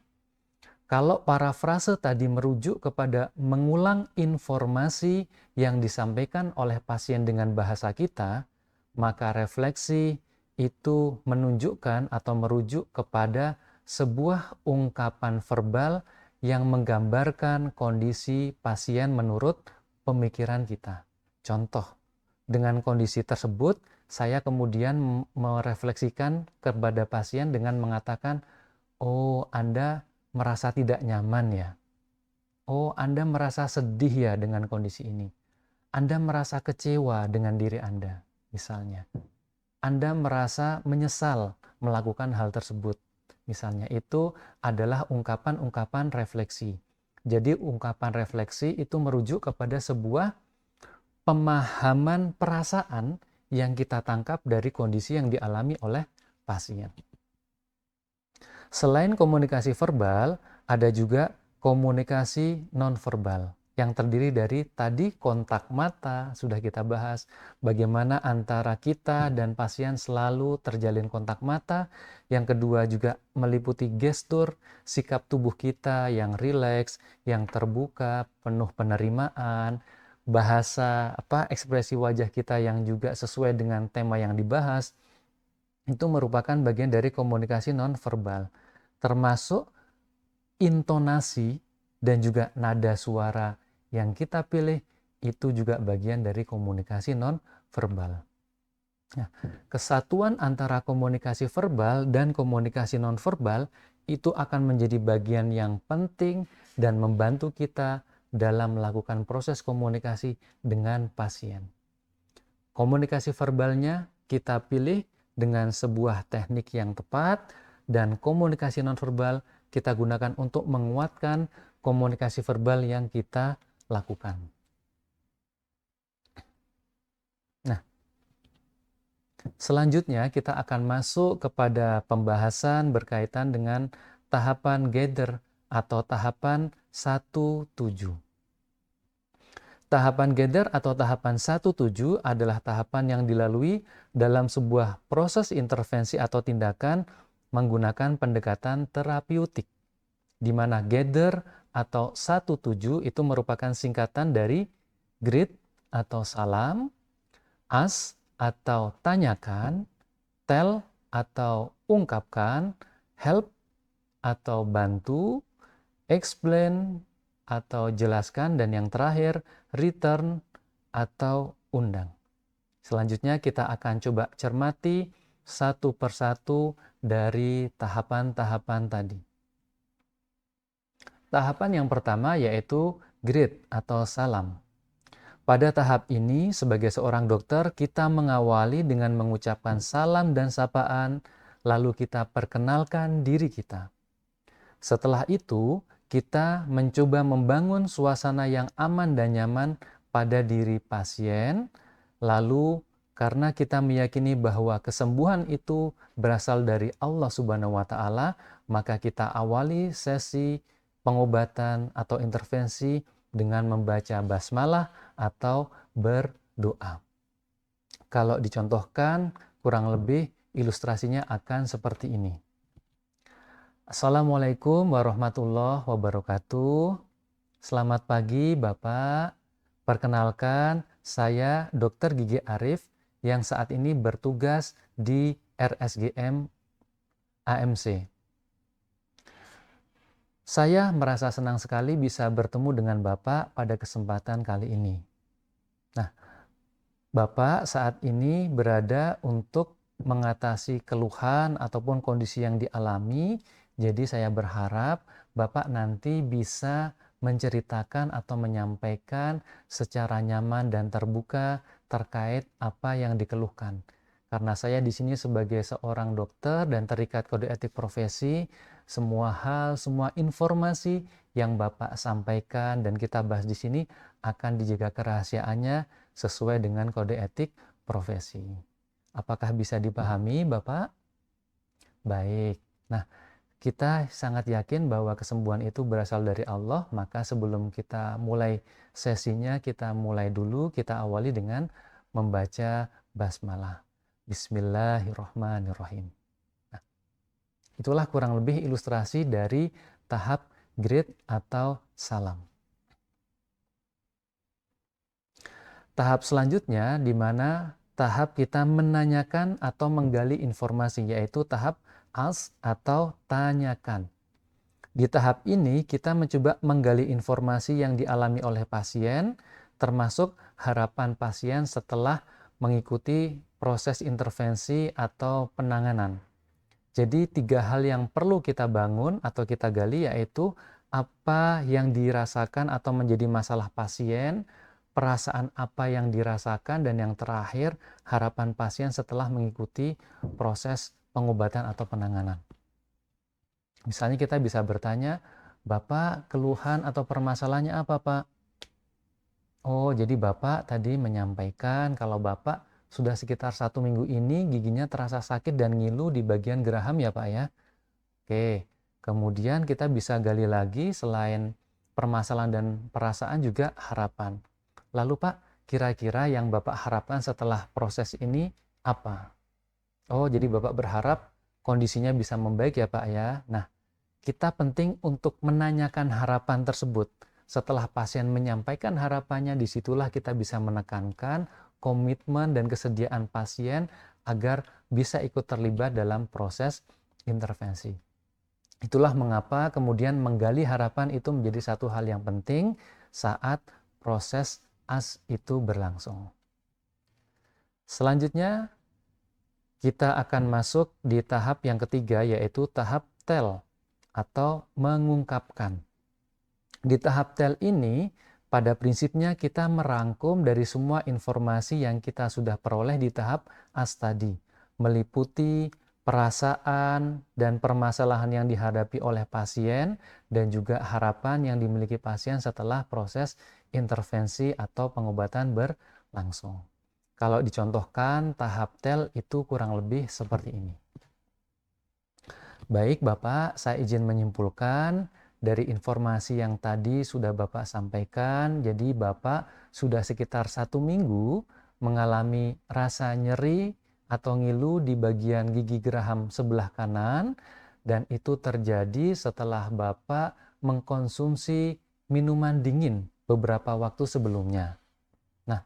Kalau parafrase tadi merujuk kepada mengulang informasi yang disampaikan oleh pasien dengan bahasa kita, maka refleksi itu menunjukkan atau merujuk kepada sebuah ungkapan verbal yang menggambarkan kondisi pasien menurut pemikiran kita. Contoh, dengan kondisi tersebut, saya kemudian merefleksikan kepada pasien dengan mengatakan, oh, Anda merasa tidak nyaman ya? Oh, Anda merasa sedih ya dengan kondisi ini? Anda merasa kecewa dengan diri Anda, misalnya. Anda merasa menyesal melakukan hal tersebut. Misalnya, itu adalah ungkapan-ungkapan refleksi. Jadi, ungkapan refleksi itu merujuk kepada sebuah pemahaman perasaan yang kita tangkap dari kondisi yang dialami oleh pasien. Selain komunikasi verbal, ada juga komunikasi nonverbal yang terdiri dari tadi kontak mata, sudah kita bahas, bagaimana antara kita dan pasien selalu terjalin kontak mata. Yang kedua juga meliputi gestur, sikap tubuh kita yang rileks, yang terbuka, penuh penerimaan, bahasa ekspresi wajah kita yang juga sesuai dengan tema yang dibahas. Itu merupakan bagian dari komunikasi nonverbal, termasuk intonasi dan juga nada suara yang kita pilih itu juga bagian dari komunikasi nonverbal. Nah, kesatuan antara komunikasi verbal dan komunikasi nonverbal itu akan menjadi bagian yang penting dan membantu kita dalam melakukan proses komunikasi dengan pasien. Komunikasi verbalnya kita pilih dengan sebuah teknik yang tepat, dan komunikasi nonverbal kita gunakan untuk menguatkan komunikasi verbal yang kita lakukan. Nah, selanjutnya kita akan masuk kepada pembahasan berkaitan dengan tahapan gather atau tahapan 1-7. Tahapan gather atau tahapan 1-7 adalah tahapan yang dilalui dalam sebuah proses intervensi atau tindakan menggunakan pendekatan terapeutik, di mana gather atau 1-7 itu merupakan singkatan dari greet atau salam, ask atau tanyakan, tell atau ungkapkan, help atau bantu, explain atau jelaskan, dan yang terakhir return atau undang. Selanjutnya kita akan coba cermati satu persatu dari tahapan-tahapan tadi. Tahapan yang pertama yaitu greet atau salam. Pada tahap ini sebagai seorang dokter kita mengawali dengan mengucapkan salam dan sapaan, lalu kita perkenalkan diri kita. Setelah itu kita mencoba membangun suasana yang aman dan nyaman pada diri pasien, lalu karena kita meyakini bahwa kesembuhan itu berasal dari Allah Subhanahu wa Ta'ala, maka kita awali sesi pengobatan atau intervensi dengan membaca basmalah atau berdoa. Kalau dicontohkan, kurang lebih ilustrasinya akan seperti ini. Assalamualaikum warahmatullahi wabarakatuh. Selamat pagi Bapak. Perkenalkan, saya Dr. Gigi Arif yang saat ini bertugas di RSGM AMC. Saya merasa senang sekali bisa bertemu dengan Bapak pada kesempatan kali ini. Nah, Bapak saat ini berada untuk mengatasi keluhan ataupun kondisi yang dialami. Jadi saya berharap Bapak nanti bisa menceritakan atau menyampaikan secara nyaman dan terbuka terkait apa yang dikeluhkan. Karena saya di sini sebagai seorang dokter dan terikat kode etik profesi, semua hal, semua informasi yang Bapak sampaikan dan kita bahas di sini akan dijaga kerahasiaannya sesuai dengan kode etik profesi. Apakah bisa dipahami, Bapak? Baik. Nah, kita sangat yakin bahwa kesembuhan itu berasal dari Allah, maka sebelum kita mulai sesinya, kita mulai dulu, kita awali dengan membaca basmalah. Bismillahirrahmanirrahim. Nah, itulah kurang lebih ilustrasi dari tahap greet atau salam. Tahap selanjutnya di mana tahap kita menanyakan atau menggali informasi, yaitu tahap ask atau tanyakan. Di tahap ini kita mencoba menggali informasi yang dialami oleh pasien termasuk harapan pasien setelah mengikuti proses intervensi atau penanganan. Jadi 3 hal yang perlu kita bangun atau kita gali yaitu apa yang dirasakan atau menjadi masalah pasien, perasaan apa yang dirasakan, dan yang terakhir harapan pasien setelah mengikuti proses pengobatan atau penanganan. Misalnya kita bisa bertanya, Bapak keluhan atau permasalahannya apa, Pak? Oh, jadi Bapak tadi menyampaikan kalau Bapak sudah sekitar 1 minggu ini giginya terasa sakit dan ngilu di bagian geraham ya Pak ya. Oke, kemudian kita bisa gali lagi selain permasalahan dan perasaan juga harapan. Lalu Pak, kira-kira yang Bapak harapkan setelah proses ini apa? Oh, jadi Bapak berharap kondisinya bisa membaik ya Pak ya. Nah, kita penting untuk menanyakan harapan tersebut. Setelah pasien menyampaikan harapannya, disitulah kita bisa menekankan komitmen dan kesediaan pasien agar bisa ikut terlibat dalam proses intervensi. Itulah mengapa kemudian menggali harapan itu menjadi satu hal yang penting saat proses AS itu berlangsung. Selanjutnya, kita akan masuk di tahap yang ketiga, yaitu tahap tell atau mengungkapkan. Di tahap tell ini, pada prinsipnya kita merangkum dari semua informasi yang kita sudah peroleh di tahap AS tadi, meliputi perasaan dan permasalahan yang dihadapi oleh pasien dan juga harapan yang dimiliki pasien setelah proses intervensi atau pengobatan berlangsung. Kalau dicontohkan, tahap tell itu kurang lebih seperti ini. Baik Bapak, saya izin menyimpulkan dari informasi yang tadi sudah Bapak sampaikan, jadi Bapak sudah sekitar 1 minggu mengalami rasa nyeri atau ngilu di bagian gigi geraham sebelah kanan, dan itu terjadi setelah Bapak mengkonsumsi minuman dingin beberapa waktu sebelumnya. Nah,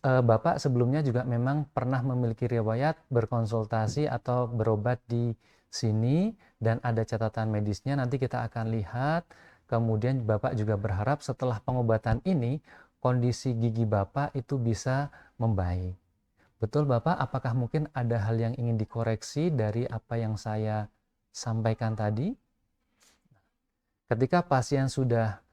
Bapak sebelumnya juga memang pernah memiliki riwayat berkonsultasi atau berobat di sini dan ada catatan medisnya, nanti kita akan lihat. Kemudian Bapak juga berharap setelah pengobatan ini kondisi gigi Bapak itu bisa membaik. Betul Bapak, apakah mungkin ada hal yang ingin dikoreksi dari apa yang saya sampaikan tadi? Ketika pasien sudah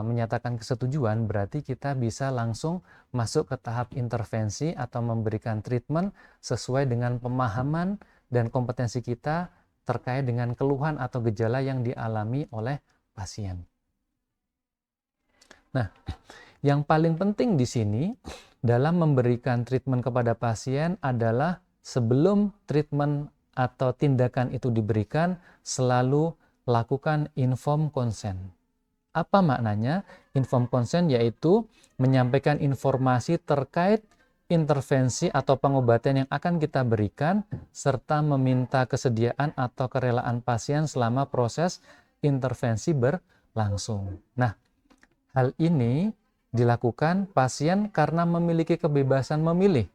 menyatakan kesetujuan, berarti kita bisa langsung masuk ke tahap intervensi atau memberikan treatment sesuai dengan pemahaman dan kompetensi kita terkait dengan keluhan atau gejala yang dialami oleh pasien. Nah, yang paling penting di sini dalam memberikan treatment kepada pasien adalah sebelum treatment atau tindakan itu diberikan, selalu lakukan informed consent. Apa maknanya? Informed consent yaitu menyampaikan informasi terkait intervensi atau pengobatan yang akan kita berikan, serta meminta kesediaan atau kerelaan pasien selama proses intervensi berlangsung. Nah, hal ini dilakukan pasien karena memiliki kebebasan memilih.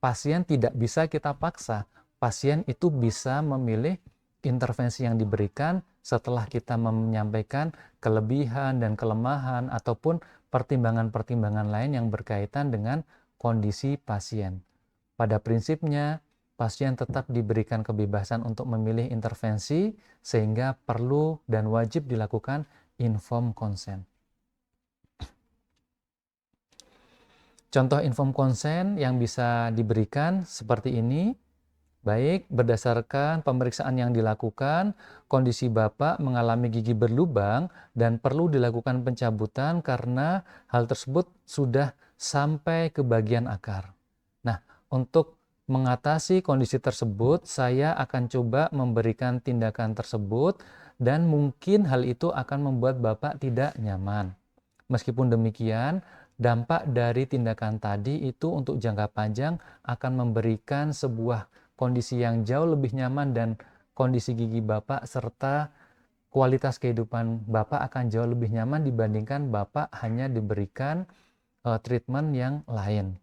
Pasien tidak bisa kita paksa. Pasien itu bisa memilih intervensi yang diberikan setelah kita menyampaikan kelebihan dan kelemahan ataupun pertimbangan-pertimbangan lain yang berkaitan dengan kondisi pasien. Pada prinsipnya, pasien tetap diberikan kebebasan untuk memilih intervensi sehingga perlu dan wajib dilakukan informed consent. Contoh informed consent yang bisa diberikan seperti ini. Baik, berdasarkan pemeriksaan yang dilakukan, kondisi Bapak mengalami gigi berlubang dan perlu dilakukan pencabutan karena hal tersebut sudah sampai ke bagian akar. Nah, untuk mengatasi kondisi tersebut, saya akan coba memberikan tindakan tersebut dan mungkin hal itu akan membuat Bapak tidak nyaman. Meskipun demikian, dampak dari tindakan tadi itu untuk jangka panjang akan memberikan sebuah kondisi yang jauh lebih nyaman dan kondisi gigi Bapak serta kualitas kehidupan Bapak akan jauh lebih nyaman dibandingkan Bapak hanya diberikan treatment yang lain.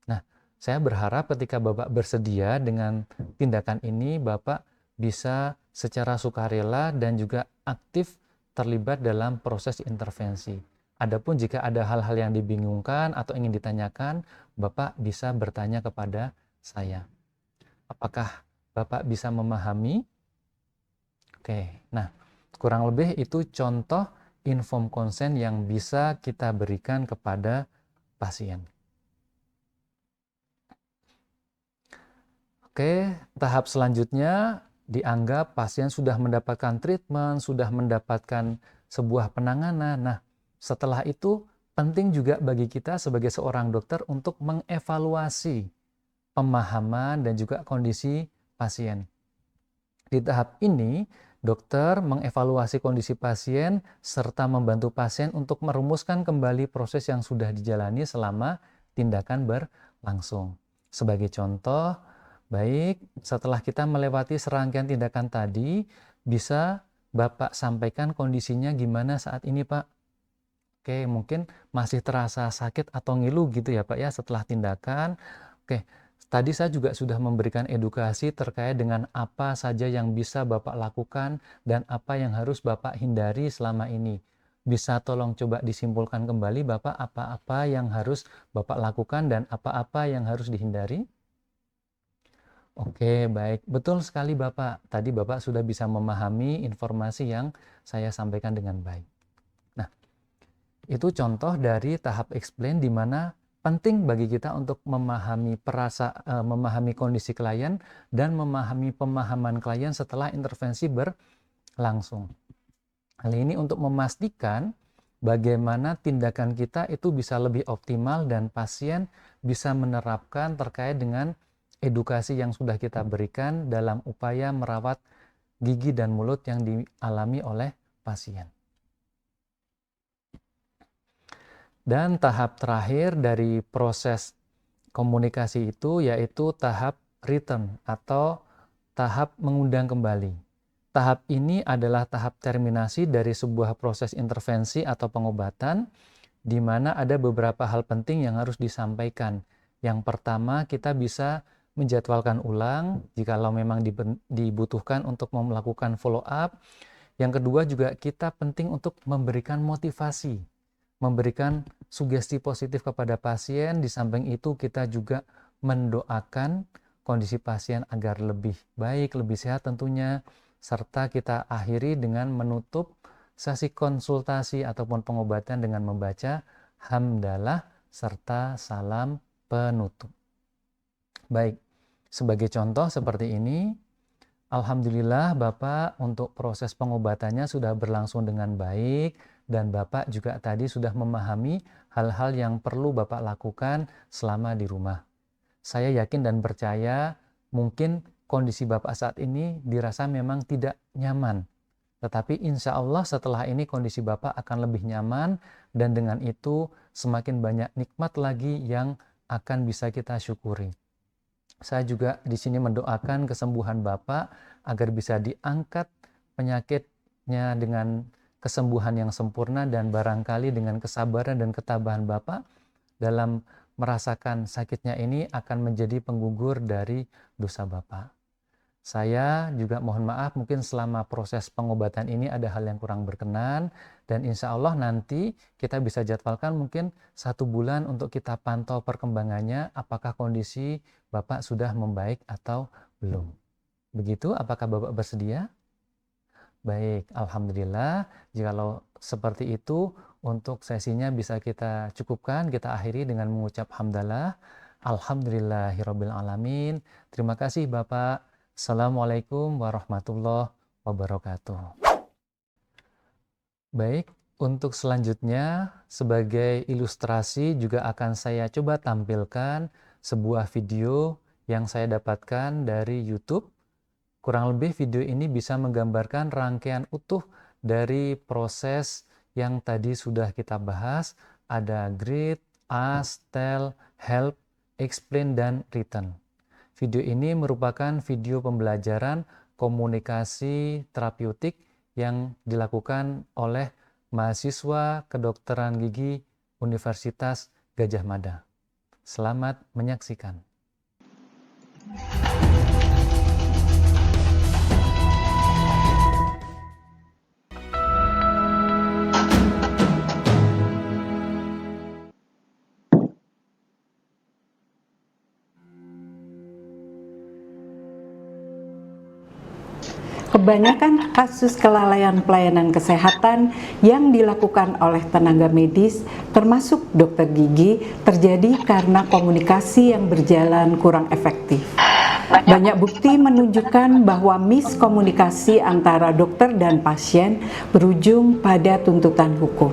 Nah, saya berharap ketika Bapak bersedia dengan tindakan ini, Bapak bisa secara sukarela dan juga aktif terlibat dalam proses intervensi. Adapun jika ada hal-hal yang dibingungkan atau ingin ditanyakan, Bapak bisa bertanya kepada saya. Apakah Bapak bisa memahami? Oke, nah kurang lebih itu contoh informed consent yang bisa kita berikan kepada pasien. Oke, tahap selanjutnya dianggap pasien sudah mendapatkan treatment, sudah mendapatkan sebuah penanganan. Nah, setelah itu penting juga bagi kita sebagai seorang dokter untuk mengevaluasi pemahaman dan juga kondisi pasien. Di tahap ini, dokter mengevaluasi kondisi pasien serta membantu pasien untuk merumuskan kembali proses yang sudah dijalani selama tindakan berlangsung. Sebagai contoh, baik, setelah kita melewati serangkaian tindakan tadi, bisa Bapak sampaikan kondisinya gimana saat ini, Pak? Oke, mungkin masih terasa sakit atau ngilu gitu ya, Pak ya, setelah tindakan. Oke, tadi saya juga sudah memberikan edukasi terkait dengan apa saja yang bisa Bapak lakukan dan apa yang harus Bapak hindari selama ini. Bisa tolong coba disimpulkan kembali Bapak apa-apa yang harus Bapak lakukan dan apa-apa yang harus dihindari? Oke, baik. Betul sekali Bapak. Tadi Bapak sudah bisa memahami informasi yang saya sampaikan dengan baik. Nah, itu contoh dari tahap explain di mana penting bagi kita untuk memahami memahami kondisi klien dan memahami pemahaman klien setelah intervensi berlangsung. Hal ini untuk memastikan bagaimana tindakan kita itu bisa lebih optimal dan pasien bisa menerapkan terkait dengan edukasi yang sudah kita berikan dalam upaya merawat gigi dan mulut yang dialami oleh pasien. Dan tahap terakhir dari proses komunikasi itu yaitu tahap return atau tahap mengundang kembali. Tahap ini adalah tahap terminasi dari sebuah proses intervensi atau pengobatan di mana ada beberapa hal penting yang harus disampaikan. Yang pertama, kita bisa menjadwalkan ulang jikalau memang dibutuhkan untuk melakukan follow up. Yang kedua juga kita penting untuk memberikan motivasi, memberikan sugesti positif kepada pasien. Di samping itu kita juga mendoakan kondisi pasien agar lebih baik, lebih sehat tentunya, serta kita akhiri dengan menutup sesi konsultasi ataupun pengobatan dengan membaca hamdalah serta salam penutup. Baik, sebagai contoh seperti ini, alhamdulillah Bapak untuk proses pengobatannya sudah berlangsung dengan baik dan Bapak juga tadi sudah memahami hal-hal yang perlu Bapak lakukan selama di rumah. Saya yakin dan percaya mungkin kondisi Bapak saat ini dirasa memang tidak nyaman. Tetapi insya Allah setelah ini kondisi Bapak akan lebih nyaman dan dengan itu semakin banyak nikmat lagi yang akan bisa kita syukuri. Saya juga di sini mendoakan kesembuhan Bapak agar bisa diangkat penyakitnya dengan kesembuhan yang sempurna dan barangkali dengan kesabaran dan ketabahan Bapak dalam merasakan sakitnya ini akan menjadi penggugur dari dosa Bapak. Saya juga mohon maaf mungkin selama proses pengobatan ini ada hal yang kurang berkenan dan insya Allah nanti kita bisa jadwalkan mungkin 1 bulan untuk kita pantau perkembangannya apakah kondisi Bapak sudah membaik atau belum. Begitu, apakah Bapak bersedia? Baik, alhamdulillah. Jikalau seperti itu untuk sesinya bisa kita cukupkan, kita akhiri dengan mengucap hamdalah. Alhamdulillahirabbil alamin. Terima kasih Bapak. Assalamualaikum warahmatullahi wabarakatuh. Baik, untuk selanjutnya sebagai ilustrasi juga akan saya coba tampilkan sebuah video yang saya dapatkan dari YouTube. Kurang lebih video ini bisa menggambarkan rangkaian utuh dari proses yang tadi sudah kita bahas. Ada greet, ask, tell, help, explain, dan return. Video ini merupakan video pembelajaran komunikasi terapeutik yang dilakukan oleh mahasiswa kedokteran gigi Universitas Gadjah Mada. Selamat menyaksikan. Kebanyakan kasus kelalaian pelayanan kesehatan yang dilakukan oleh tenaga medis, termasuk dokter gigi, terjadi karena komunikasi yang berjalan kurang efektif. Banyak bukti menunjukkan bahwa miskomunikasi antara dokter dan pasien berujung pada tuntutan hukum.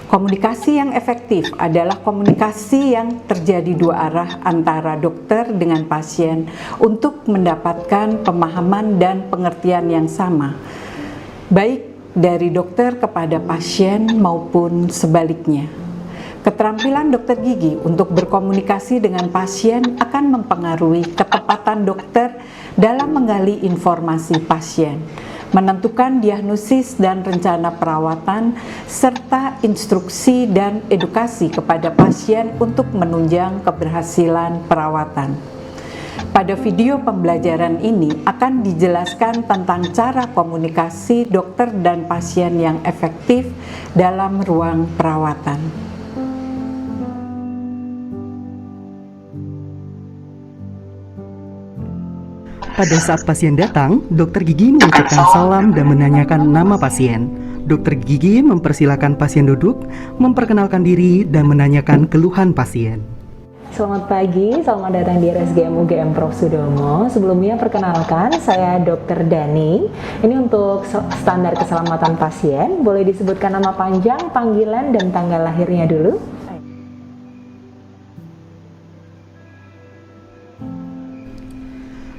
Komunikasi yang efektif adalah komunikasi yang terjadi dua arah antara dokter dengan pasien untuk mendapatkan pemahaman dan pengertian yang sama, baik dari dokter kepada pasien maupun sebaliknya. Keterampilan dokter gigi untuk berkomunikasi dengan pasien akan mempengaruhi ketepatan dokter dalam menggali informasi pasien, menentukan diagnosis dan rencana perawatan, serta instruksi dan edukasi kepada pasien untuk menunjang keberhasilan perawatan. Pada video pembelajaran ini akan dijelaskan tentang cara komunikasi dokter dan pasien yang efektif dalam ruang perawatan. Pada saat pasien datang, dokter gigi mengucapkan salam dan menanyakan nama pasien. Dokter gigi mempersilakan pasien duduk, memperkenalkan diri, dan menanyakan keluhan pasien. Selamat pagi, selamat datang di RSGM UGM Prof. Sudomo. Sebelumnya perkenalkan, saya Dr. Dani. Ini untuk standar keselamatan pasien. Boleh disebutkan nama panjang, panggilan, dan tanggal lahirnya dulu?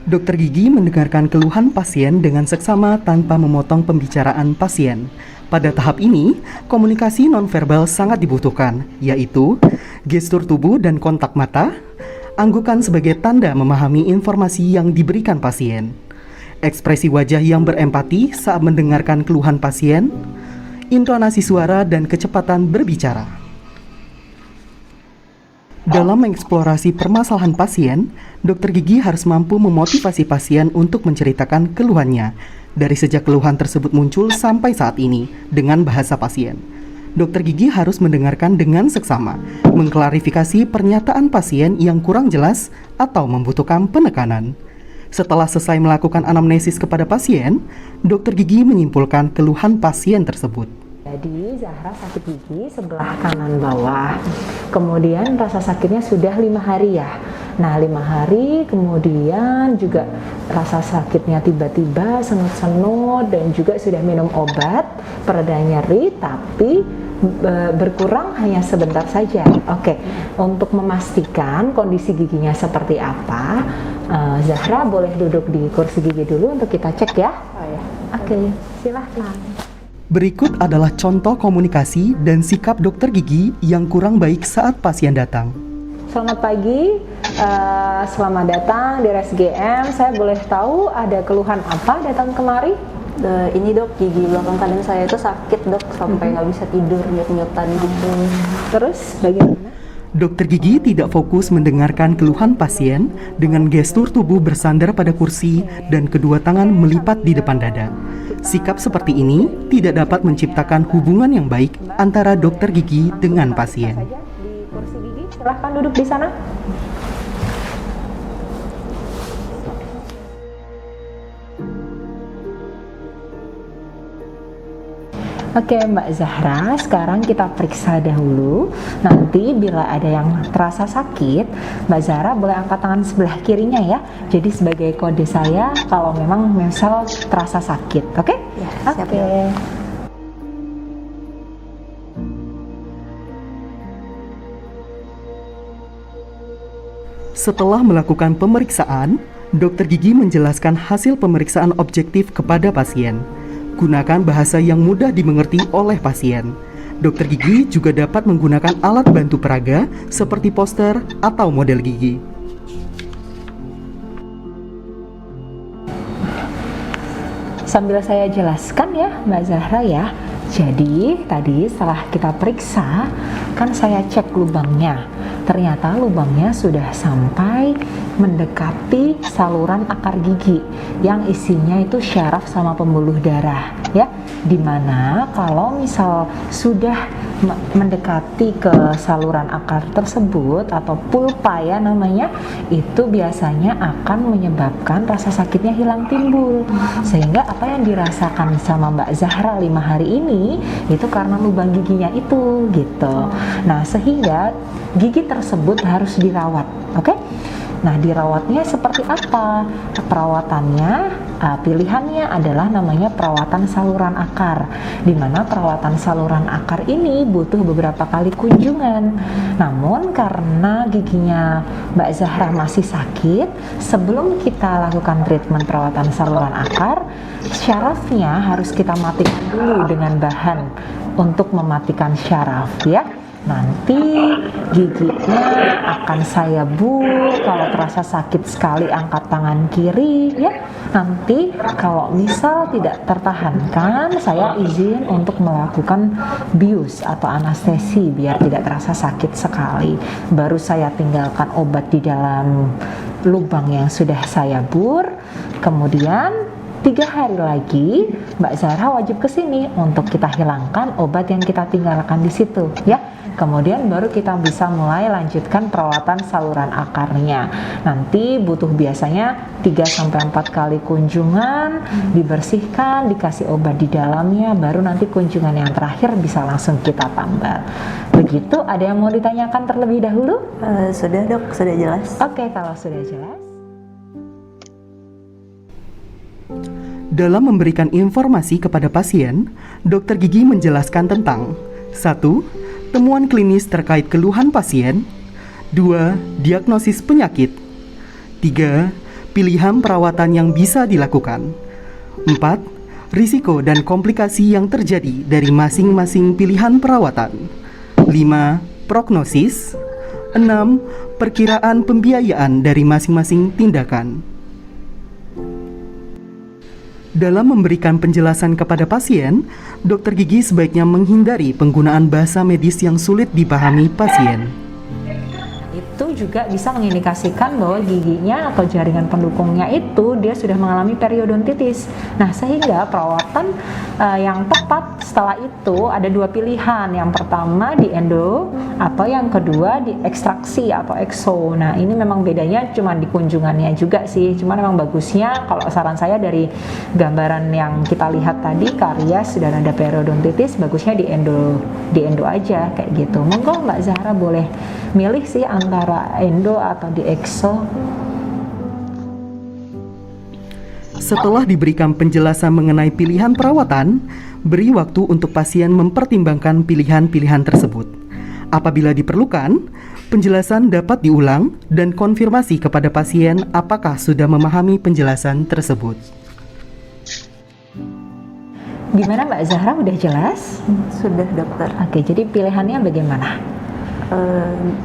Dokter gigi mendengarkan keluhan pasien dengan seksama tanpa memotong pembicaraan pasien. Pada tahap ini, komunikasi nonverbal sangat dibutuhkan, yaitu gestur tubuh dan kontak mata, anggukan sebagai tanda memahami informasi yang diberikan pasien, ekspresi wajah yang berempati saat mendengarkan keluhan pasien, intonasi suara dan kecepatan berbicara. Dalam mengeksplorasi permasalahan pasien, dokter gigi harus mampu memotivasi pasien untuk menceritakan keluhannya, dari sejak keluhan tersebut muncul sampai saat ini, dengan bahasa pasien. Dokter gigi harus mendengarkan dengan seksama, mengklarifikasi pernyataan pasien yang kurang jelas atau membutuhkan penekanan. Setelah selesai melakukan anamnesis kepada pasien, dokter gigi menyimpulkan keluhan pasien tersebut. Jadi Zahra sakit gigi sebelah kanan bawah, kemudian rasa sakitnya sudah 5 hari ya. Nah 5 hari kemudian juga rasa sakitnya tiba-tiba senut-senut dan juga sudah minum obat pereda nyeri, tapi berkurang hanya sebentar saja. Oke, untuk memastikan kondisi giginya seperti apa, Zahra boleh duduk di kursi gigi dulu untuk kita cek ya. Oke, silahkan. Berikut adalah contoh komunikasi dan sikap dokter gigi yang kurang baik saat pasien datang. Selamat pagi, selamat datang di RSGM. Saya boleh tahu ada keluhan apa datang kemari? Ini dok, gigi belakang kanan saya itu sakit dok, sampai nggak bisa tidur, nyut-nyutan gitu. Terus bagaimana? Dokter gigi tidak fokus mendengarkan keluhan pasien dengan gestur tubuh bersandar pada kursi dan kedua tangan melipat di depan dada. Sikap seperti ini tidak dapat menciptakan hubungan yang baik antara dokter gigi dengan pasien. Di kursi gigi, silahkan duduk di sana. Oke Mbak Zahra, sekarang kita periksa dahulu. Nanti bila ada yang terasa sakit, Mbak Zahra boleh angkat tangan sebelah kirinya ya. Jadi sebagai kode saya kalau memang misal terasa sakit, oke? Ya, oke. Setelah melakukan pemeriksaan, dokter gigi menjelaskan hasil pemeriksaan objektif kepada pasien. Gunakan bahasa yang mudah dimengerti oleh pasien. Dokter gigi juga dapat menggunakan alat bantu peraga seperti poster atau model gigi. Sambil saya jelaskan ya Mbak Zahra ya. Jadi tadi setelah kita periksa, kan saya cek lubangnya. Ternyata lubangnya sudah sampai mendekati saluran akar gigi yang isinya itu syaraf sama pembuluh darah ya. Dimana kalau misal sudah mendekati ke saluran akar tersebut atau pulpa ya namanya, itu biasanya akan menyebabkan rasa sakitnya hilang timbul. Sehingga apa yang dirasakan sama Mbak Zahra 5 hari ini itu karena lubang giginya itu gitu. Nah, sehingga gigi tersebut harus dirawat, oke? Nah, dirawatnya seperti apa? Perawatannya, pilihannya adalah namanya perawatan saluran akar, di mana perawatan saluran akar ini butuh beberapa kali kunjungan. Namun karena giginya Mbak Zahra masih sakit, sebelum kita lakukan treatment perawatan saluran akar, syarafnya harus kita matikan dulu dengan bahan untuk mematikan syaraf ya. Nanti giginya akan saya bur, kalau terasa sakit sekali angkat tangan kiri ya. Nanti kalau misal tidak tertahankan, saya izin untuk melakukan bius atau anestesi biar tidak terasa sakit sekali. Baru saya tinggalkan obat di dalam lubang yang sudah saya bur. Kemudian 3 hari lagi Mbak Zahra wajib kesini untuk kita hilangkan obat yang kita tinggalkan di situ ya. Kemudian baru kita bisa mulai lanjutkan perawatan saluran akarnya. Nanti butuh biasanya 3-4 kali kunjungan, dibersihkan, dikasih obat di dalamnya, baru nanti kunjungan yang terakhir bisa langsung kita tambal. Begitu, ada yang mau ditanyakan terlebih dahulu? Sudah dok, sudah jelas. Oke, kalau sudah jelas. Dalam memberikan informasi kepada pasien, dokter gigi menjelaskan tentang 1. Temuan klinis terkait keluhan pasien. 2. Diagnosis penyakit. 3. Pilihan perawatan yang bisa dilakukan. 4. Risiko dan komplikasi yang terjadi dari masing-masing pilihan perawatan. 5. Prognosis. 6. Perkiraan pembiayaan dari masing-masing tindakan. Dalam memberikan penjelasan kepada pasien, dokter gigi sebaiknya menghindari penggunaan bahasa medis yang sulit dipahami pasien. Itu juga bisa mengindikasikan bahwa giginya atau jaringan pendukungnya itu dia sudah mengalami periodontitis. Nah, sehingga perawatan yang tepat setelah itu ada 2 pilihan. Yang pertama di endo atau yang kedua di ekstraksi atau ekso. Nah, ini memang bedanya cuma di kunjungannya juga sih. Cuma memang bagusnya kalau saran saya dari gambaran yang kita lihat tadi karies dan ada periodontitis, bagusnya di endo aja kayak gitu. Monggo Mbak Zahra boleh milih sih antara endo atau di ekso. Setelah diberikan penjelasan mengenai pilihan perawatan, beri waktu untuk pasien mempertimbangkan pilihan-pilihan tersebut. Apabila diperlukan, penjelasan dapat diulang dan konfirmasi kepada pasien apakah sudah memahami penjelasan tersebut. Gimana Mbak Zahra, udah jelas? Sudah dokter. Oke, jadi pilihannya bagaimana?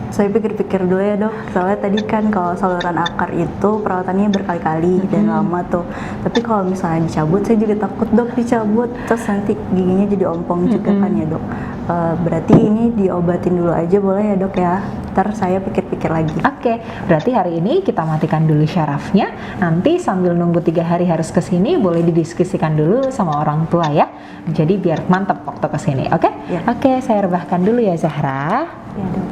Saya pikir-pikir dulu ya dok, soalnya tadi kan kalau saluran akar itu perawatannya berkali-kali dan lama tuh. Tapi kalau misalnya dicabut, saya juga takut dok dicabut, terus nanti giginya jadi ompong juga kan ya dok. Berarti ini diobatin dulu aja boleh ya dok ya? Ntar saya pikir-pikir lagi. Oke, berarti hari ini kita matikan dulu syarafnya. Nanti sambil nunggu 3 hari harus kesini, boleh didiskusikan dulu sama orang tua ya. Jadi biar mantap waktu kesini, oke? Ya. Oke, saya rebahkan dulu ya Zahra. Ya dok.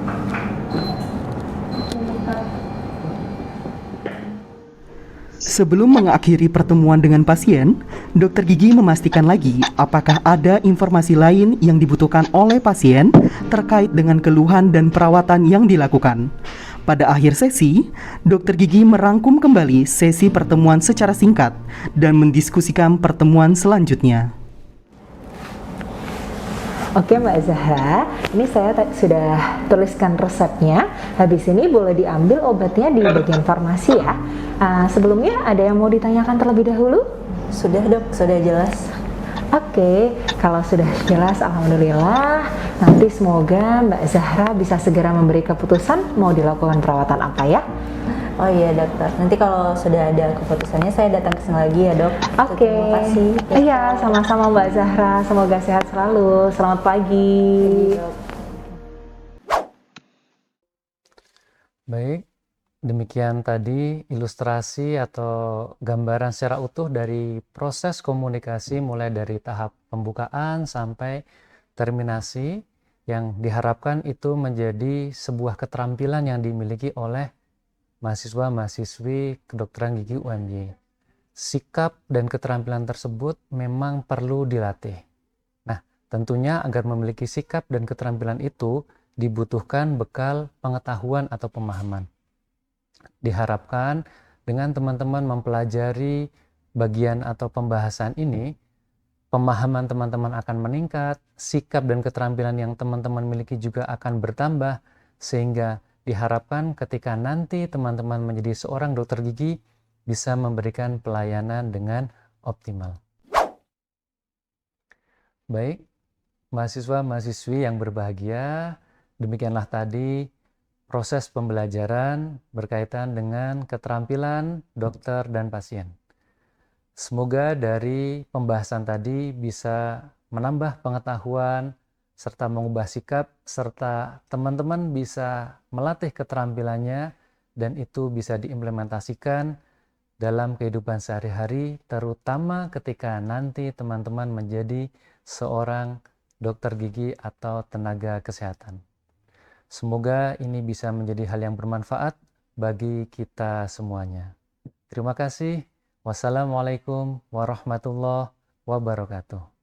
Sebelum mengakhiri pertemuan dengan pasien, dokter gigi memastikan lagi apakah ada informasi lain yang dibutuhkan oleh pasien terkait dengan keluhan dan perawatan yang dilakukan. Pada akhir sesi, dokter gigi merangkum kembali sesi pertemuan secara singkat dan mendiskusikan pertemuan selanjutnya. Oke Mbak Zahra, ini saya sudah tuliskan resepnya. Habis ini boleh diambil obatnya di bagian farmasi ya. Sebelumnya ada yang mau ditanyakan terlebih dahulu? Sudah dok, sudah jelas. Oke, kalau sudah jelas alhamdulillah. Nanti semoga Mbak Zahra bisa segera memberi keputusan mau dilakukan perawatan apa ya. Oh iya dokter, nanti kalau sudah ada keputusannya saya datang ke sini lagi ya dok. Oke. Terima kasih. Iya, sama-sama Mbak Zahra. Semoga sehat selalu. Selamat pagi. Baik, demikian tadi ilustrasi atau gambaran secara utuh dari proses komunikasi mulai dari tahap pembukaan sampai terminasi yang diharapkan itu menjadi sebuah keterampilan yang dimiliki oleh mahasiswa-mahasiswi kedokteran gigi UMY. Sikap dan keterampilan tersebut memang perlu dilatih. Nah, tentunya agar memiliki sikap dan keterampilan itu dibutuhkan bekal pengetahuan atau pemahaman. Diharapkan dengan teman-teman mempelajari bagian atau pembahasan ini, pemahaman teman-teman akan meningkat, sikap dan keterampilan yang teman-teman miliki juga akan bertambah, sehingga diharapkan ketika nanti teman-teman menjadi seorang dokter gigi bisa memberikan pelayanan dengan optimal. Baik, mahasiswa-mahasiswi yang berbahagia, demikianlah tadi proses pembelajaran berkaitan dengan keterampilan dokter dan pasien. Semoga dari pembahasan tadi bisa menambah pengetahuan serta mengubah sikap, serta teman-teman bisa melatih keterampilannya dan itu bisa diimplementasikan dalam kehidupan sehari-hari, terutama ketika nanti teman-teman menjadi seorang dokter gigi atau tenaga kesehatan. Semoga ini bisa menjadi hal yang bermanfaat bagi kita semuanya. Terima kasih. Wassalamualaikum warahmatullahi wabarakatuh.